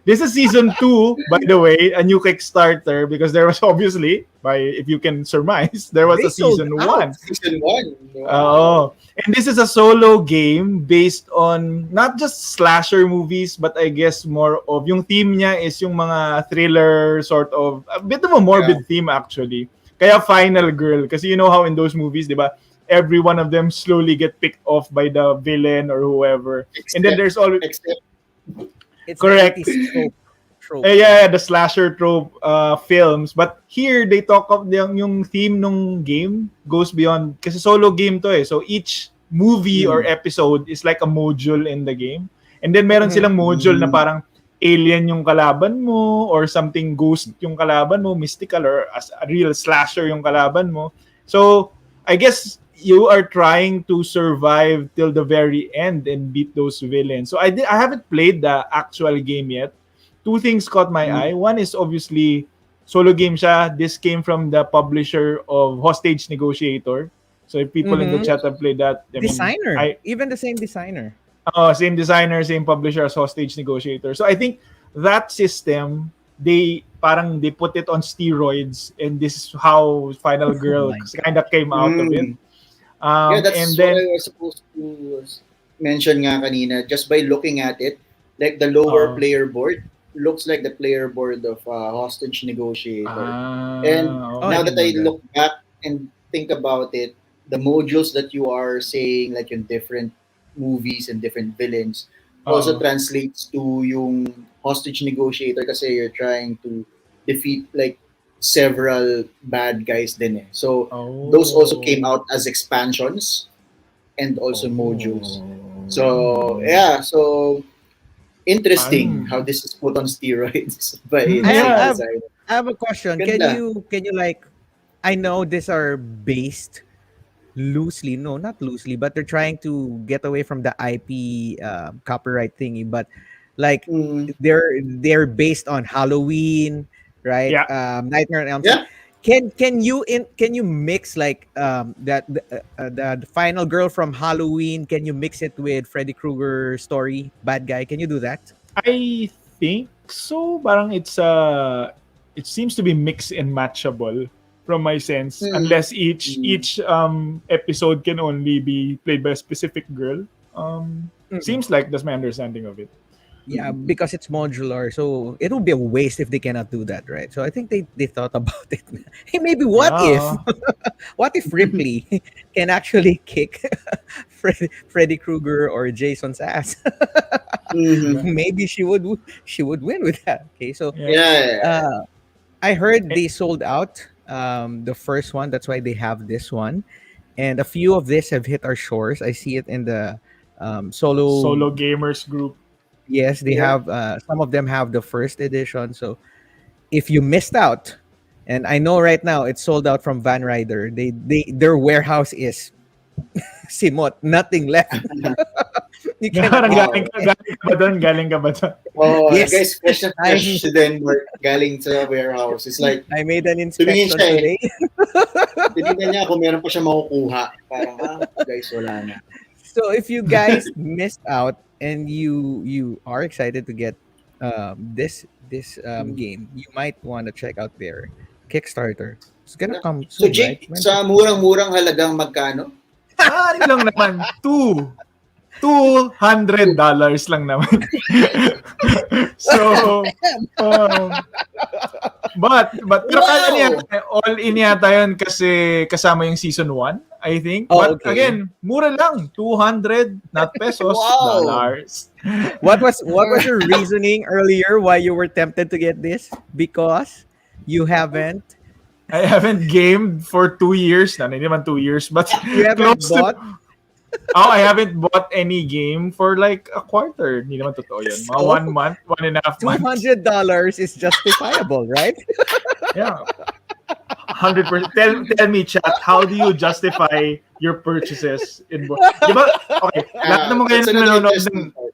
This is season 2, by the way, a new Kickstarter, because there was obviously, if you can surmise, there was They a season sold out. 1. Season 1. Oh, and this is a solo game based on not just slasher movies, but I guess more of yung theme niya is yung mga thriller sort of a bit of a morbid theme actually. Kaya Final Girl, kasi you know how in those movies, di ba? Every one of them slowly get picked off by the villain or whoever, and then there's all Except It's Correct. the 80s trope. yeah, the slasher trope films. But here they talk of yung theme nung game goes beyond, kasi solo game to eh. So each movie or episode is like a module in the game. And then meron silang module na parang alien yung kalaban mo, or something ghost yung kalaban mo, mystical, or as a real slasher yung kalaban mo. So I guess you are trying to survive till the very end and beat those villains. So I haven't played the actual game yet. Two things caught my eye. One is obviously solo game siya. This came from the publisher of Hostage Negotiator. So if people in the chat have played that, I mean, Designer. Even the same designer. same designer, same publisher as Hostage Negotiator. So I think that system, they put it on steroids, and this is how Final Girl my kind of came out of it. yeah, that's And what then I was supposed to mention nga kanina. Just by looking at it, like the lower player board looks like the player board of Hostage Negotiator. And now that I look back and think about it, the modules that you are saying, like in different movies and different villains, also translates to yung Hostage Negotiator, kasi you're trying to defeat like several bad guys din eh. So those also came out as expansions and also modules. So yeah, so interesting how this is put on steroids by the I designer. have a question. Ganda. Can you like, I know these are based loosely, no, not loosely, but they're trying to get away from the IP copyright thingy, but like they're based on Halloween, right? Yeah. Nightmare on Elm Yeah. Street. Can you mix like the Final Girl from Halloween? Can you mix it with Freddy Krueger story, bad guy? Can you do that? I think so. Parang it seems to be mix and matchable from my sense, unless each episode can only be played by a specific girl. Seems like that's my understanding of it. Yeah, because it's modular, so it would be a waste if they cannot do that, right? So I think they thought about it. Hey, maybe Yeah. what if Ripley can actually kick Freddy Krueger or Jason's ass? Mhm. Maybe she would win with that. Okay, so Yeah. Yeah. I heard they sold out the first one. That's why they have this one, and a few of this have hit our shores. I see it in the solo. Solo gamers group. Yes, they Yeah. have. Some of them have the first edition. So if you missed out, and I know right now it's sold out from Van Ryder. Their warehouse is simot, nothing left. You cannot. Parang Wow. galing ka ba doon? Galing ka ba doon? Oh, Yes. guys, fresh to Denmark, galing sa warehouse. It's like, I made an tumingin inspection siya eh. today. Tinignan niya kung meron pa siya makukuha. Parang, guys, wala na. So if you guys missed out and you are excited to get this game, you might want to check out their Kickstarter. It's gonna come So, soon, Jake, right? sa murang-murang halagang magkano? Ano lang naman? $200 lang naman. So, but pero Wow! kaya niya all in yata yun kasi kasama yung season 1, I think. Oh, But okay. again, mura lang, 200 not pesos, Wow! dollars. What was your reasoning earlier why you were tempted to get this? Because you haven't I haven't gamed for 2 years. Hindi naman 2 years, but you haven't close to bought. I haven't bought any game for like a quarter. Hindi naman totoo yun. Mga So, 1 month, 1.5 months. $200 is justifiable, right? Yeah. 100%. Tell me, chat, how do you justify your purchases in Diba? Okay, lahat naman kayo That's na another nanonood interesting ng... part.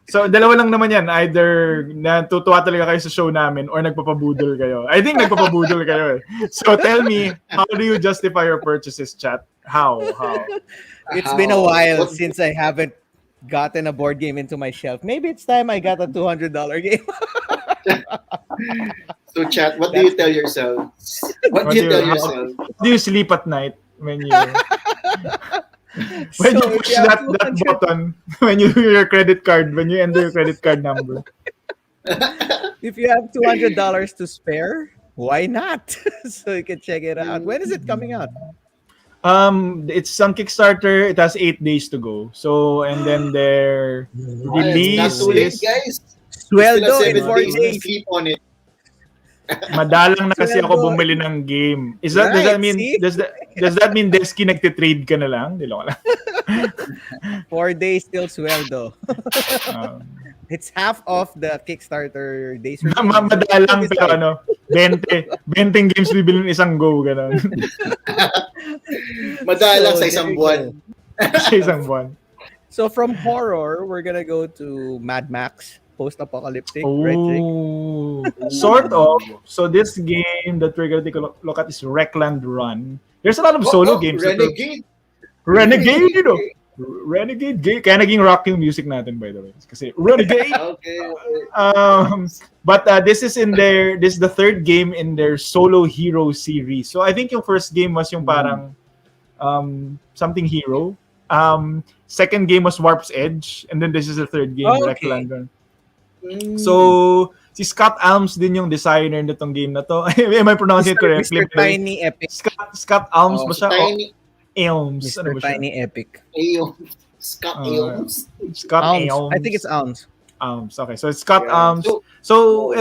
So, dalawa lang naman yan. Either natutuwa talaga kayo sa show namin or nagpapabudol kayo. I think nagpapabudol kayo eh. So, tell me, how do you justify your purchases, chat? How? It's been a while What- since I haven't gotten a board game into my shelf. Maybe it's time I got a $200 game. So, chat, what do you tell yourself? What do you tell yourself? How do you sleep at night when you... When So you if push you have that 200 button, when you your credit card, when you enter your credit card number. If you have $200 to spare, why not? So you can check it out. When is it coming out? It's on Kickstarter. It has 8 days to go. So, and then their It's release not too late, is guys. Sweldo in 7 4 days to days. sleep on it. madalang na kasi ako Sweldo. bumili ng game. Does that Right, mean see? does that mean Deski nagtitrade ka na lang? Di lang. 4 days till sweldo. Um, It's half of the Kickstarter days. madalang pero ano, 20 games bibili ng isang go ganun. Madalang So, sa isang there you buwan. Sa isang buwan. So from horror, we're gonna go to Mad Max, post-apocalyptic, right, Jake? Oh, sort of. So this game that we're gonna take a look at is Wreckland Run. There's a lot of solo games. Renegade. Renegade, you know. Renegade game. Kaya naging rock yung music natin, by the way. Kasi Renegade. Okay. But this is the third game in their solo hero series. So I think yung first game was yung parang something hero. Second game was Warp's Edge, and then this is the third game, Oh, okay. Wreckland Run. So si Scott Alms din yung designer nitong game na to. Am I pronouncing it correctly? Mr. Tiny Epic. Scott Alms ba siya? Tiny. Elms. Ano Mr. ba siya? Tiny Epic. Scott Uh, Aons. Scott Alms. Alms. I think it's Alms. Alms. Okay, so it's Scott Yeah. Alms. So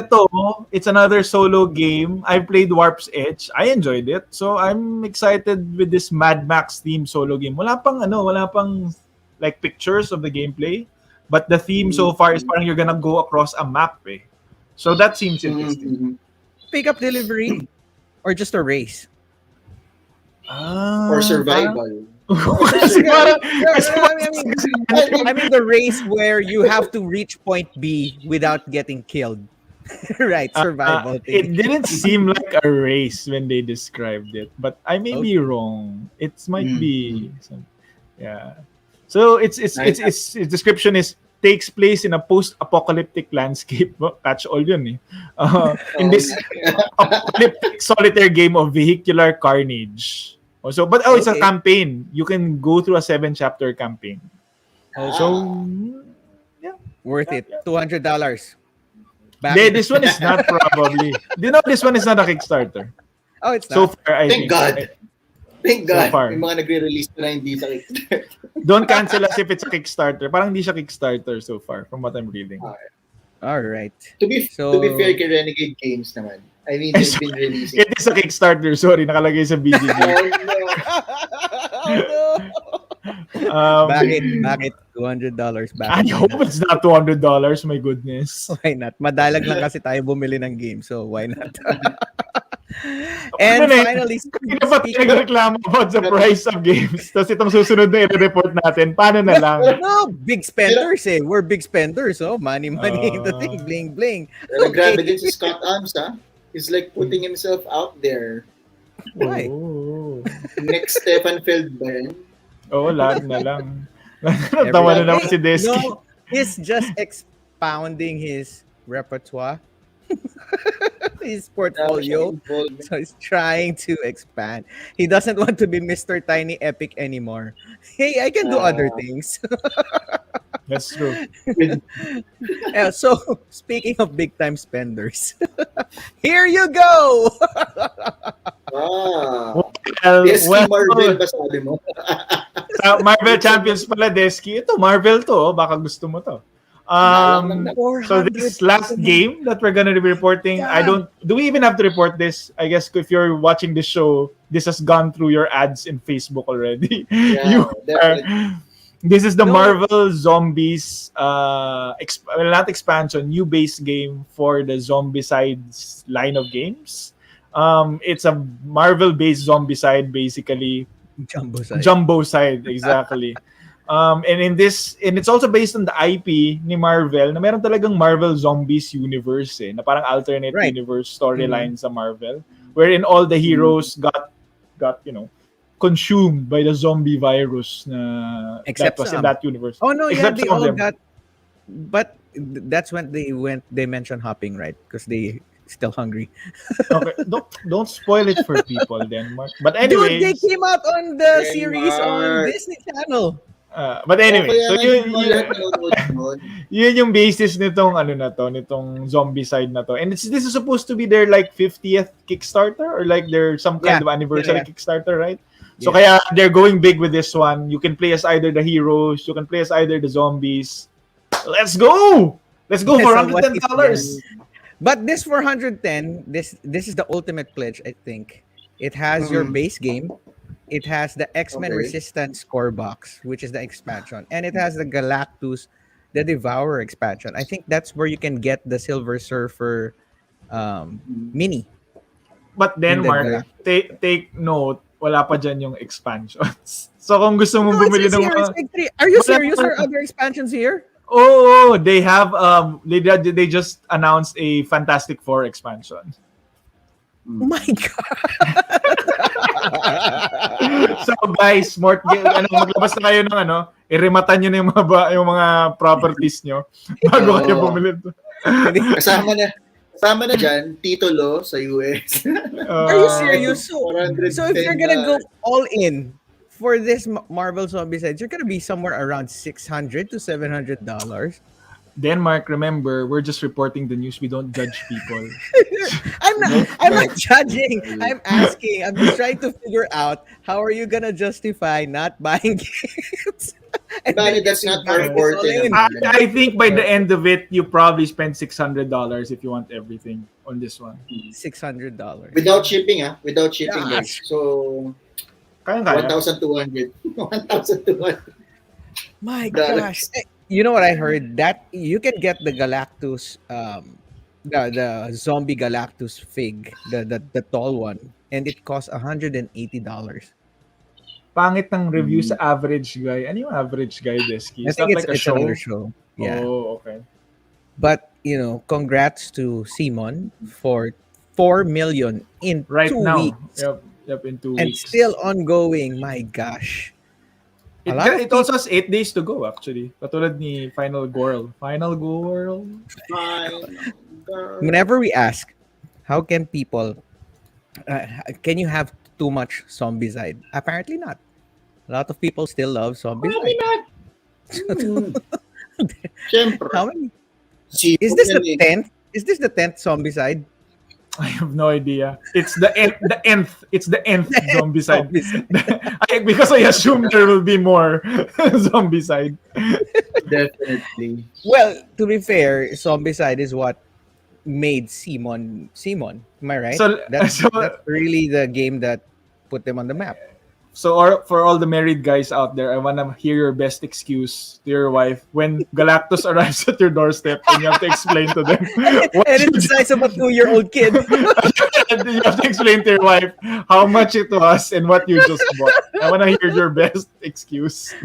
it's another solo game. I played Warp's Edge. I enjoyed it. So I'm excited with this Mad Max themed solo game. Wala pang like pictures of the gameplay, but the theme so far is parang you're gonna go across a map eh. So that seems interesting. Pick up delivery or just a race? Or survival. Kasi parang, I mean the race where you have to reach point B without getting killed. Right, survival it thing. didn't seem like a race when they described it, but I may be wrong. It might be yeah. So its description is takes place in a post-apocalyptic landscape. Catch all yun eh. In this apocalyptic solitaire game of vehicular carnage. It's a Okay. campaign. You can go through a 7-chapter campaign. So, Worth it. Yeah. $200. this one is not probably. Do you know this one is not a Kickstarter? Oh, it's So not. far, I Thank think. God. Thank So God. far. May mga nagre-release na hindi sa Kickstarter. Don't cancel us if it's a Kickstarter. Parang hindi siya Kickstarter so far from what I'm reading. All right. To be So- fair kay Renegade Games naman. I mean, they've been releasing. It is a Kickstarter. Sorry, nakalagay sa BGG. Oh, no. Oh, no. Um, Bakit? $200. I Bakit? hope it's not $200. My goodness. Why not? Madalag lang kasi tayo bumili ng game. So, why not? And Ano na yun? finally, Hindi pa tayo nagreklamo about the price of games. Tapos itong susunod na i-report natin. Paano na lang? no, big spenders eh. We're big spenders. Oh, money into thing. Bling, bling. Pero grabe din si Scott Arms, ha? He's like putting himself out there. Why? Oh. Next Stefan Feld ba yan? Oo, lag na lang. Natawa na naman si Deski. No, he's just expounding his repertoire, his portfolio. So he's trying to expand. He doesn't want to be Mr. Tiny Epic anymore. Hey, I can do other things. That's true. So, speaking of big time spenders, here you go. Wow. Well, Marvel ba sabi mo? sa Marvel Champions pala, Deski. Ito, Marvel to. Oh. Baka gusto mo to. So this last game that we're gonna be reporting, do we even have to report this? I guess if you're watching the show, this has gone through your ads in Facebook already. Yeah, definitely. This is the Marvel Zombies, not expansion, new base game for the Zombicides line of games. It's a Marvel-based Zombicide, basically. Jumbo side, exactly. And it's also based on the IP ni Marvel na meron talagang Marvel Zombies universe na parang alternate universe storyline sa Marvel, wherein all the heroes got consumed by the zombie virus na Except that was some. in that universe. Oh no, Except they some of all them. got. But that's when they mentioned hopping, right? Because they still hungry. Okay, don't spoil it for people then, Mark. But anyway, Dude, they came out on the Hey, series on Mark. Disney Channel. but anyway, so yun. yun yung basis nitong Zombicide na to. And this is supposed to be their like 50th Kickstarter or like their some kind of anniversary Kickstarter, right? So kaya they're going big with this one. You can play as either the heroes, you can play as either the zombies. Let's go! Let's go for $110. But this for 110, this is the ultimate pledge, I think. It has your base game. It has the X-Men Resistance core box, which is the expansion. And it has the Galactus, the Devourer expansion. I think that's where you can get the Silver Surfer mini. But then, Mark, take note, wala pa dyan yung expansions. So kung gusto mong bumili ng mga... Are you serious? Are other expansions here? Oh, they have they just announced a Fantastic Four expansion. Oh my God. So guys, maglabas na kayo ng irimatan niyo na yung mga properties niyo bago kayo bumili. Kasama na dyan, titulo sa US. Are you serious? So if you're gonna go $410, all in for this Marvel Zombicide, you're gonna be somewhere around $600 to $700. Denmark, remember, we're just reporting the news. We don't judge people. I'm not judging. I'm asking. I'm just trying to figure out how are you gonna justify not buying games. That's not our forte. I think by the end of it, you probably spend $600 if you want everything on this one. $600 Without shipping, Without shipping, guys. So, Kaya. 1,200. 1,200. My gosh. You know what I heard? That you can get the Galactus, the zombie Galactus fig, the tall one, and it costs $180. Pangit ng review sa average guy. Ano yung average guy, Deski? I think it's another show. Yeah. Oh, okay. But, congrats to Simon for 4 million in right 2 now. weeks. Yep, in 2 And weeks. still ongoing. My gosh. It also has 8 days to go, actually. Katulad ni Final Girl. Whenever we ask, how can people, can you have too much Zombicide? Apparently not. A lot of people still love Zombicide. Probably not. Hmm. Siyempre. How many? Si Is this the yan eh. 10th? Is this the 10th Zombicide? I have no idea. It's the nth. It's the nth zombicide. Because I assume there will be more zombicide. Definitely. Well, to be fair, Zombicide is what made Simon Simon. Am I right? So- that's so- really the game that put them on the map. So, for all the married guys out there, I wanna hear your best excuse to your wife when Galactus arrives at your doorstep and you have to explain to them what And you it's the size of a 2-year-old kid. you have to explain to your wife how much it was and what you just bought. I wanna hear your best excuse.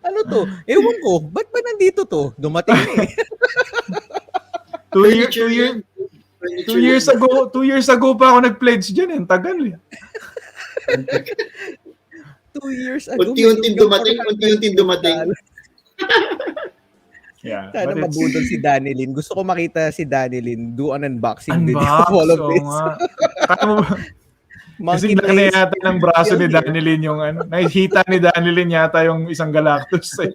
Ano to? Ewan ko. Ba't ba nandito to? Dumating na eh. Furniture yan. Furniture 2 years ago pa ako nag-pledge dyan. Ang tagal eh. 2 years ago. Unti-unting meron kang unti-unting dumating. Yeah. Sana but it's- mabudol si Danny Lin. Gusto ko makita si Danny Lin do an unboxing video of all of oo this. nga. Kaya mo ba? Kasi Monkey laki na Blaze. yata ng braso ni Still here. Danilin yung ano. Nakikita ni Danilin yata yung isang Galactus. Eh.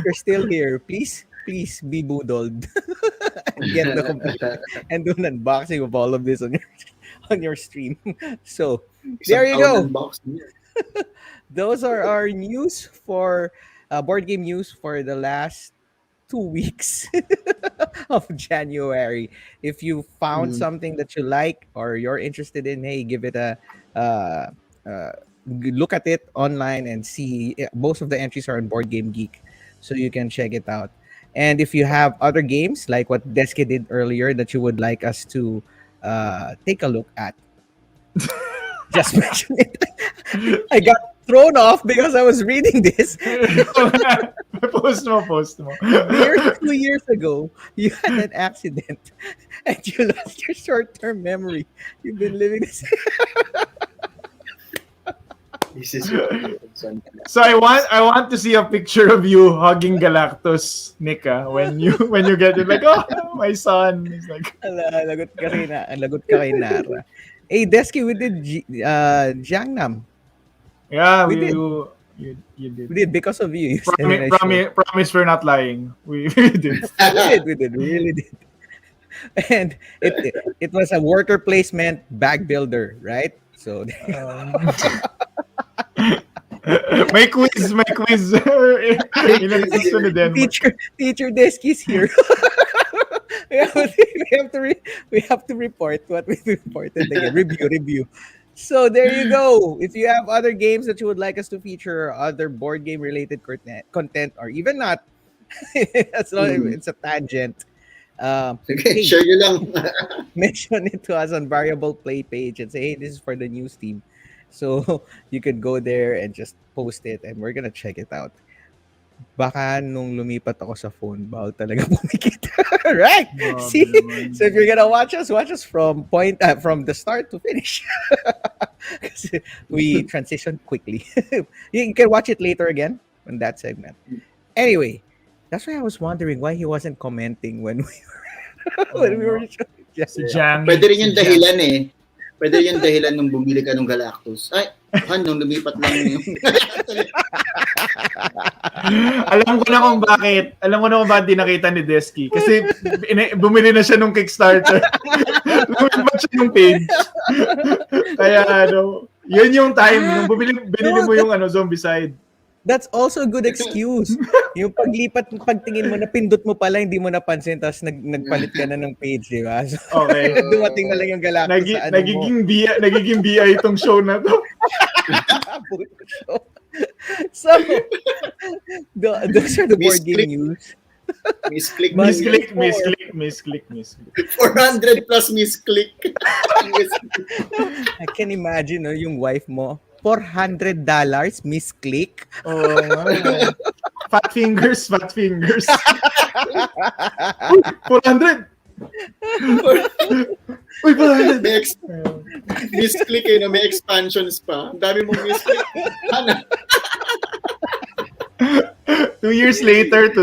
You're still here. Please be budoled. And get the complete and do an unboxing of all of this on your stream. So there you go. Those are our news for board game news for the last 2 weeks of January. If you found something that you like or you're interested in, hey, give it a look at it online and see. Most of the entries are on Board Game Geek, so you can check it out. And if you have other games like what Deske did earlier that you would like us to take a look at, just mention it. I got thrown off because I was reading this. post mo. 2 years ago, you had an accident and you lost your short-term memory. You've been living this. This is So I want to see a picture of you hugging Galactus, Nika, when you get it. Like, oh, my son. It's like, Ala, lagot ka kay Nara. Hey, Deski, we did Jiangnam. yeah, We did. you did. We did because of you. You said it, I showed. Promise we're not lying. We did. We really did. And it was a worker placement bag builder, right? So May quiz. Ilan na gusto ni Denmark? teacher Deski's here. we have to report what we reported again. Review. So there you go. If you have other games that you would like us to feature, other board game related content, or even not, as long as it's a tangent. Okay, share nyo lang. Mention it to us on Variable Play page and say, hey, this is for the news team. So you could go there and just post it and we're gonna check it out. Baka nung lumipat ako sa phone, bawal talaga pumikit. Right? Grabe See? naman. So if you're gonna watch us from from the start to finish. Kasi we transition quickly. You can watch it later again on that segment. Anyway, that's why I was wondering why he wasn't commenting when we were showing. Si Jang. Pwede rin yung dahilan eh. Pwede rin yung dahilan nung bumili ka ng Galactus. Ay, nung lumipat lang yung... Alam ko na kung bakit. Alam ko na kung bakit di nakita ni Deski. Kasi bumili na siya nung Kickstarter. Lumipat siya nung page. Kaya yun yung time nung binili mo yung Zombicide. That's also a good excuse. Yung pagtingin mo, napindot mo pala, hindi mo napansin, tapos nagpalit ka na ng page, di ba? So, Okay. dumating na lang yung Galactus sa ano Nagiging BI itong show na to. mo. So, those are the board game news. Misclick. 400 plus misclick. I can imagine, yung wife mo, $400 misclick. Oh, fat fingers. Uy, 400. Uy, 400. Misclick may expansions pa. Ang dami mong misclick. 2 years later.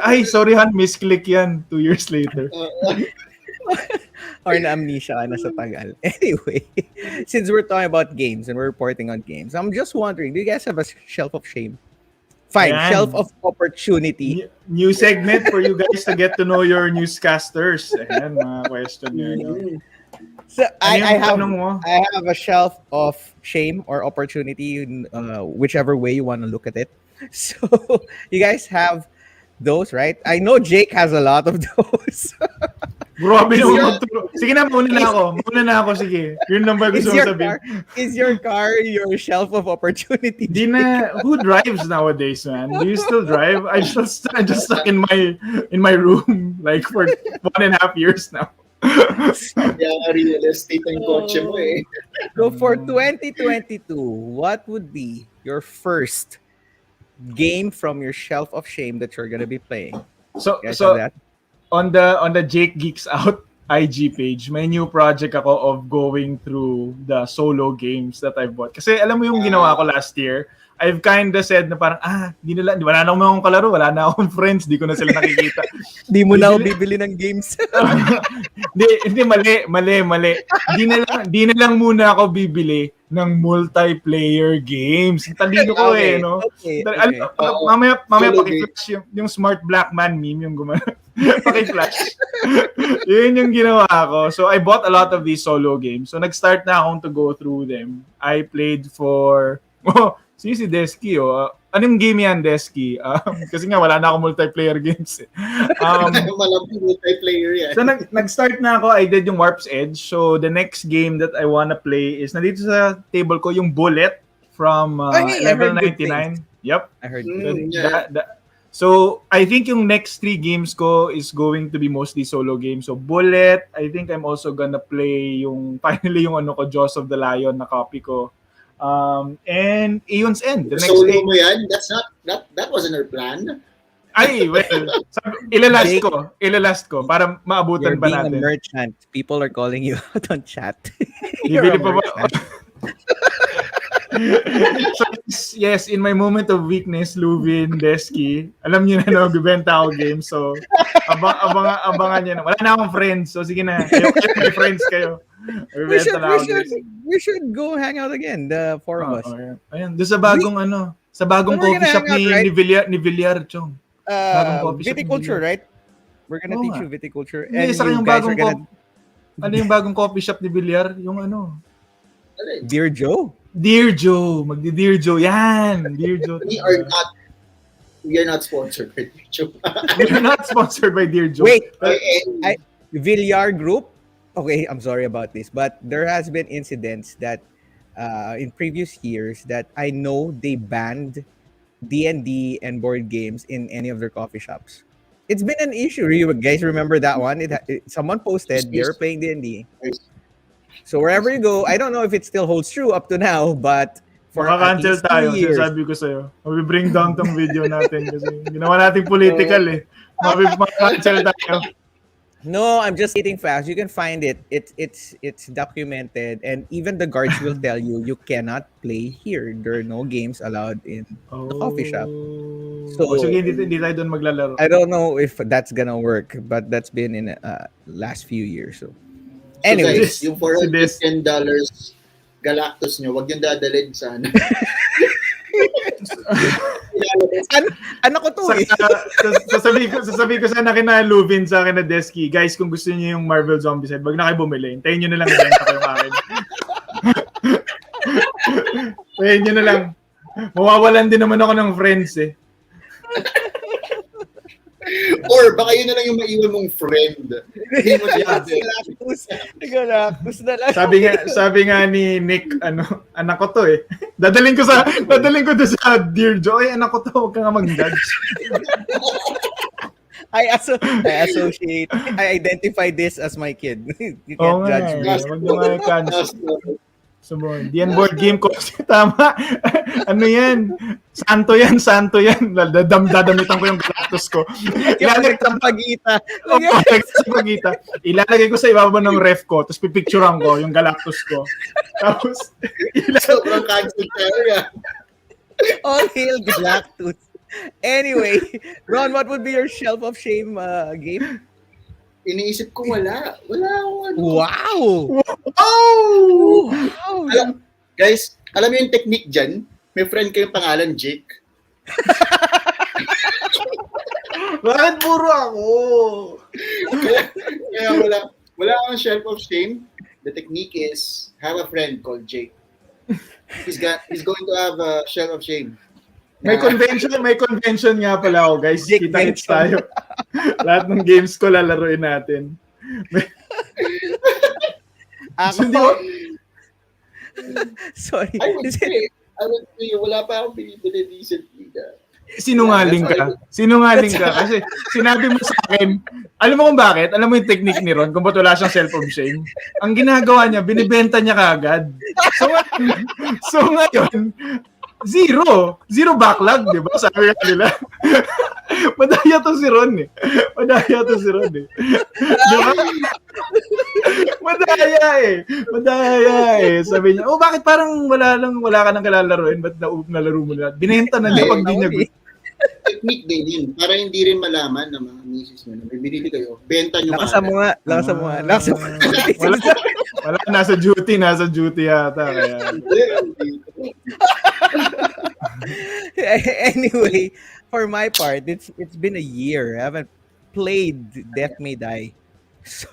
Ay, sorry Han, misclick yan. 2 years later. Or na-amnesia ka na sa tagal. Anyway, since we're talking about games and we're reporting on games, I'm just wondering, do you guys have a shelf of shame? Fine, Ayan. shelf of opportunity. New segment for you guys to get to know your newscasters. Ayan, mga question nyo. So Ano yung I tanong mo? have a shelf of shame or opportunity, whichever way you want to look at it. So you guys have those, right? I know Jake has a lot of those. Grabe Is naman your- magturo. Sige na, muna na ako, sige. Yun lang ba gusto mo sabihin? Is your car your shelf of opportunity? Di na, who drives nowadays, man? Do you still drive? I'm just stuck in my room like for 1.5 years now. Kaya real estate ang kotse mo eh. So for 2022, what would be your first game from your shelf of shame that you're gonna be playing? So You guys have that? on the Jake Geeks Out IG page, may new project ako of going through the solo games that I've bought. Kasi alam mo yung ginawa ko last year, I've kinda said na parang, wala na akong kalaro, wala na akong friends, di ko na sila nakikita. Di mo na ako bibili ng games. Hindi, mali. Di na lang muna ako bibili ng multiplayer games. Talino ko no? Okay. Mamaya Solo paki-flash yung smart black man meme yung gumana. Paki-flash. Yun yung ginawa ko. So I bought a lot of these solo games. So nag-start na akong to go through them. I played for si Desky anong game yan, Desky? Kasi nga wala na akong multiplayer games. Malamang multiplayer yan. So nag-start na ako, I did yung Warp's Edge. So the next game that I wanna play is nandito sa table ko yung Bullet from Hey, I level heard good 99. Yep. I heard So I think yung next 3 games ko is going to be mostly solo games. So Bullet, I think I'm also gonna play yung finally yung Jaws of the Lion na copy ko. And Aeon's End. The next Solo game. mo yan? That wasn't our plan. Ay, well, ilalast ko para maabutan You're pa being natin. a merchant. People are calling you out on chat. Bibili You're a pa ba? merchant. So, yes, in my moment of weakness, Luvin, Desky, alam niyo na bibenta ako game. So, abangan niyo na. Wala na akong friends. So, sige na. Kayo may friends kayo. We should go hang out again, the 4 of us. Ayan. Doon sa bagong We're coffee gonna shop hang out, right? ni Villar, Chong. Bagong coffee shop Viticulture, ni right? We're gonna Oo teach nga. you viticulture. Hindi, And isa you yung guys bagong are gonna... yung bagong coffee shop ni Villar? Yung Dear Joe? Dear Joe. Magdi-Dear Joe. Yan. Dear Joe. We are not sponsored by Joe. We're not sponsored by Dear Joe. Wait, Villar Group? Okay, I'm sorry about this, but there has been incidents that in previous years that I know they banned D&D and board games in any of their coffee shops. It's been an issue. You guys remember that one? Someone posted they were playing D&D. So wherever you go, I don't know if it still holds true up to now, but for at Maka-cancel least tayo, 2 years. sinasabi ko sa'yo. Mabi-bring down tong video natin kasi ginawa natin political eh. Maka-cancel tayo. No, I'm just stating facts. You can find it. It's documented, and even the guards will tell you cannot play here. There are no games allowed in the coffee shop. So sige, hindi tayo doon maglalaro. I don't know if that's gonna work, but that's been in last few years. So, anyways, So guys, yung $410 Galactus nyo, wag yung dadalhin sana. ano ko to eh. Sasabihin ko sana kina Luvin sa akin na Desky, guys, kung gusto niyo yung Marvel Zombicide, wag na kayo bumili. Hintayin niyo na lang ibenta ko yung akin. Hintayin niyo na lang. Mawawalan din naman ako ng friends eh. Or baka yun na lang yung maiwan mong friend. Hindi mo siya. Galactus na lang. Sabi nga ni Nick, anak ko to eh. Dadaling ko doon sa Dear Joe, anak ko to, huwag ka nga mag-judge. I identify this as my kid. You can't judge me. Huwag na mga cancel. Diyan board game ko. Tama. Ano yan? Santo yan. Dadamitan ko yung Galactus ko. Ilalagay sa pagita. Ilalagay ko sa ibaba ng ref ko, tapos pipicturean ko yung Galactus ko. Tapos, sobrang cancel tayo yan. All hail Galactus. Anyway, Ron, what would be your shelf of shame game? Iniisip ko wala. Wala akong ano. Wow! Guys, alam mo yung technique dyan? May friend kayong pangalan, Jake. Bakit puro ako? Kaya wala akong shelf of shame. The technique is have a friend called Jake. He's going to have a shelf of shame. May convention nga pala ako, guys. Jake Kita-kits Benson. tayo. Lahat ng games ko lalaroin natin. Ako, Hindi ko, sorry. I would say, wala pa akong binibili recently na. sinungaling ka kasi sinabi mo sa akin, alam mo kung bakit? Alam mo yung technique ni Ron kung ba't wala siyang self of shame? Ang ginagawa niya, binibenta niya kaagad. So ngayon, zero backlog, di ba? Sabi nga nila. Madaya to si Ron eh. Di ba? Madaya eh. Sabi niya, bakit parang wala ka nang kalalaroin? Ba't nalaro mo na? Binenta na niya pag di niya gusto. Technique din yun. Para hindi rin malaman ng mga misis mo na may binili kayo. Benta nyo Lakasan mo nga. Wala, nasa duty yata. Kaya. Anyway, for my part, it's been a year. I haven't played Death May Die. So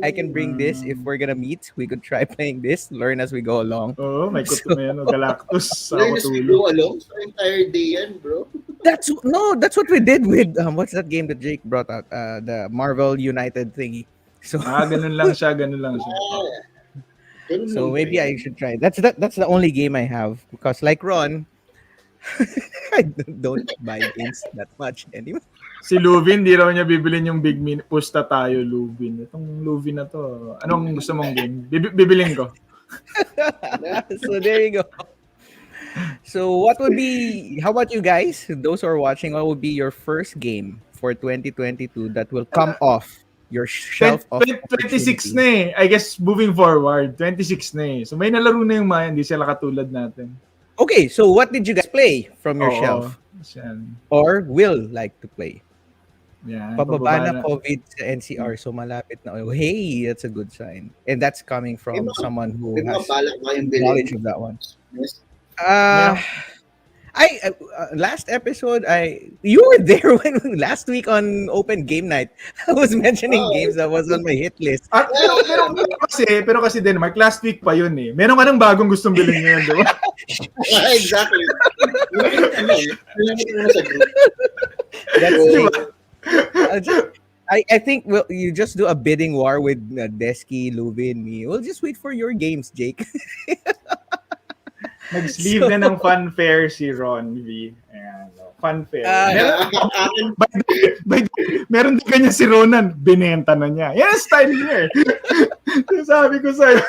I can bring this if we're gonna meet. We could try playing this, learn as we go along. Oo, may kuto na yan. Galactus. Learn as we go along. So entire day yan, bro. That's what we did with what's that game that Jake brought out? The Marvel United thingy. So Ganun lang siya. so maybe I should try. That's the only game I have because like Ron, I don't buy games that much anymore. Si Luvin, di raw niya bibilin yung Big Min. Pusta tayo, Luvin. Itong Luvin na to. Anong gusto mong game? Bibilin ko. So there you go. So how about you guys? Those who are watching, what would be your first game for 2022 that will come off your shelf of 26 na eh. I guess moving forward, 26 na eh. So may nalaro na yung mga, hindi sila katulad natin. Okay, so what did you guys play from your Oo. shelf? Yan. Or will like to play? Yan. Pababa na COVID sa NCR, so malapit na. Oh, hey, that's a good sign. And that's coming from someone who May mga has balak ba yung knowledge bilhin? of that one. Yes. Last episode, you were there when last week on Open Game Night. I was mentioning games that was on my hit list. Pero kasi Denmark, last week pa yun eh. Meron ka ng bagong gustong bilhin ngayon, di ba? Exactly. That's Diba? I think you just do a bidding war with Desky, Luvin, me. We'll just wait for your games, Jake. Nag-sleeve na ng funfair si Ron V. Ayan, funfair. Meron din kanya si Ronan, binenta na niya. Yan, style niya eh. Sabi ko sa'yo.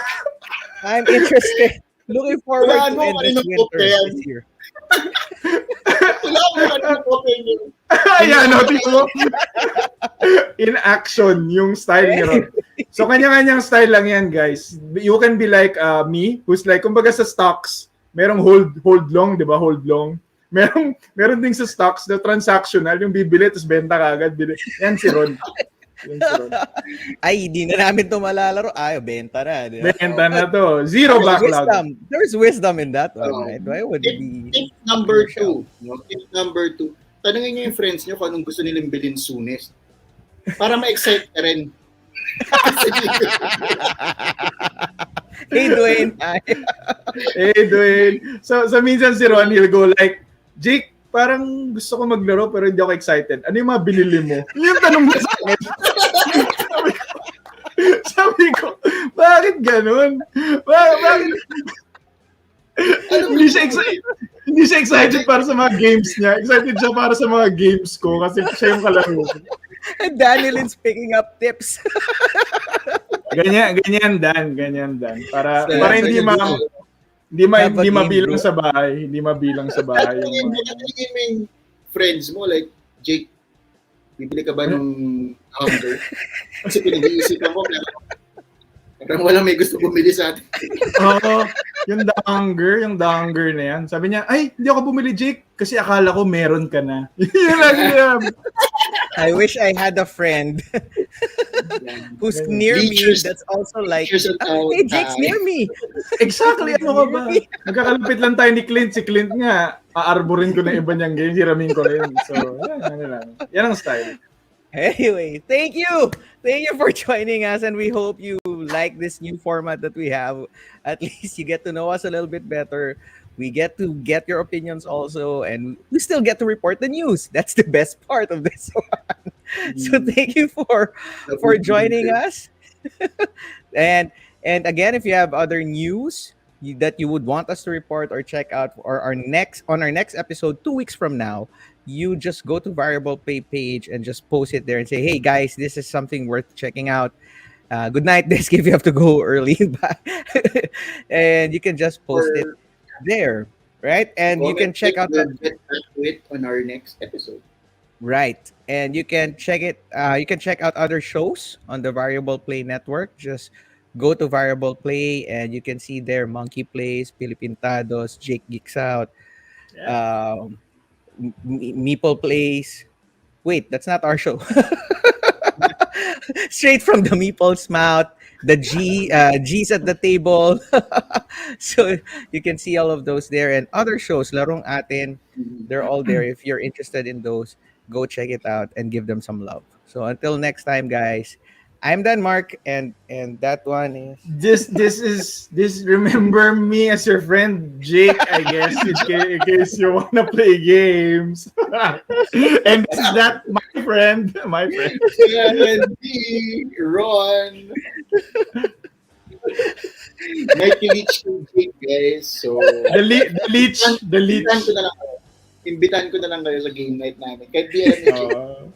I'm interested. Looking forward Wala, to end this winter this year. Wala mo kanina po kayo. Ayan, tingnan mo. In action, yung style ni Ron. So, kanya-kanyang style lang yan, guys. You can be like me, who's like, kumbaga sa stocks, merong hold long, di ba? Hold long. Meron ding sa stocks na transactional, yung bibili, tapos benta ka agad. Yan si Ron. Ay, di na namin ito malalaro. Ay, benta na. Di ba? Benta na to. Zero backlog. There's wisdom in that one, right? Why would it be... Tip number 2. Tip number 2. Tanungin niyo yung friends niyo kung anong gusto nilang bilhin soonest. Para ma-excite ka rin. Hey, Dwayne. Hey, Dwayne. So minsan si Ron, he'll go like, Jake, parang gusto ko maglaro pero hindi ako excited. Ano yung mga binili mo? Yung tanong mo sa akin. Sabi ko, bakit ganun? Bakit? Hindi siya excited para sa mga games niya. Excited siya para sa mga games ko kasi siya yung kalaro ko. Daniel is picking up tips. Ganyan Dan. Para hindi mabilang sa bahay. Hindi mabilang sa bahay. Tanungin mo yung friends mo, like, Jake, bibili ka ba ng hunger? Kasi pinag-iisipan mo, parang walang may gusto bumili sa atin. Oo, yung The Hunger na yan. Sabi niya, ay, hindi ako bumili, Jake, kasi akala ko meron ka na. Yun lagi niya. I wish I had a friend Yeah. who's near me Bleachers, that's also like, bleachers at our hey, Jake's time. near me. Exactly, ano ka ba? Magkakalapit lang tayo ni Clint. Si Clint nga, aarborin ko na iba niyang game, hiramin ko rin. So, yan, ano lang. Yan ang style. Anyway, thank you. Thank you for joining us, and we hope you like this new format that we have. At least you get to know us a little bit better. We get to get your opinions also, and we still get to report the news. That's the best part of this one. So thank you for joining us. and again, if you have other news that you would want us to report or check out for our next episode 2 weeks from now, you just go to Variable Pay page and just post it there and say, hey guys, this is something worth checking out. Good night, Desk, if you have to go early. And you can just post it there, right? And you can check out We'll get back to it on our next episode. right, and you can check it. You can check out other shows on the Variable Play network. Just go to Variable Play, and you can see there Monkey Plays, Pilipintados, Jake Geeks Out, um, Meeple Plays. Wait, that's not our show. Straight from the Meeple's mouth, the G's at the table. So you can see all of those there, and other shows, Larong Atin, they're all there. If you're interested in those, go check it out and give them some love. So until next time, guys, I'm Dan Mark, and that one is This remember me as your friend Jake, I guess, in case you wanna play games. And this is that my friend. Andy, Ron. May kilich yung Jake, guys. So, The leech. imbitan ko na lang kayo. Imbitan ko na lang kayo sa game night namin. Kahit di alam ni Jake.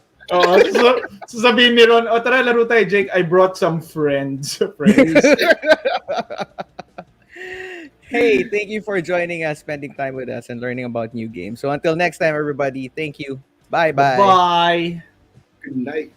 So sabihin ni Ron, tara laro tayo, Jake. I brought some friends. hey, thank you for joining us, spending time with us, and learning about new games. So until next time, everybody, thank you. Bye bye. Bye. Good night.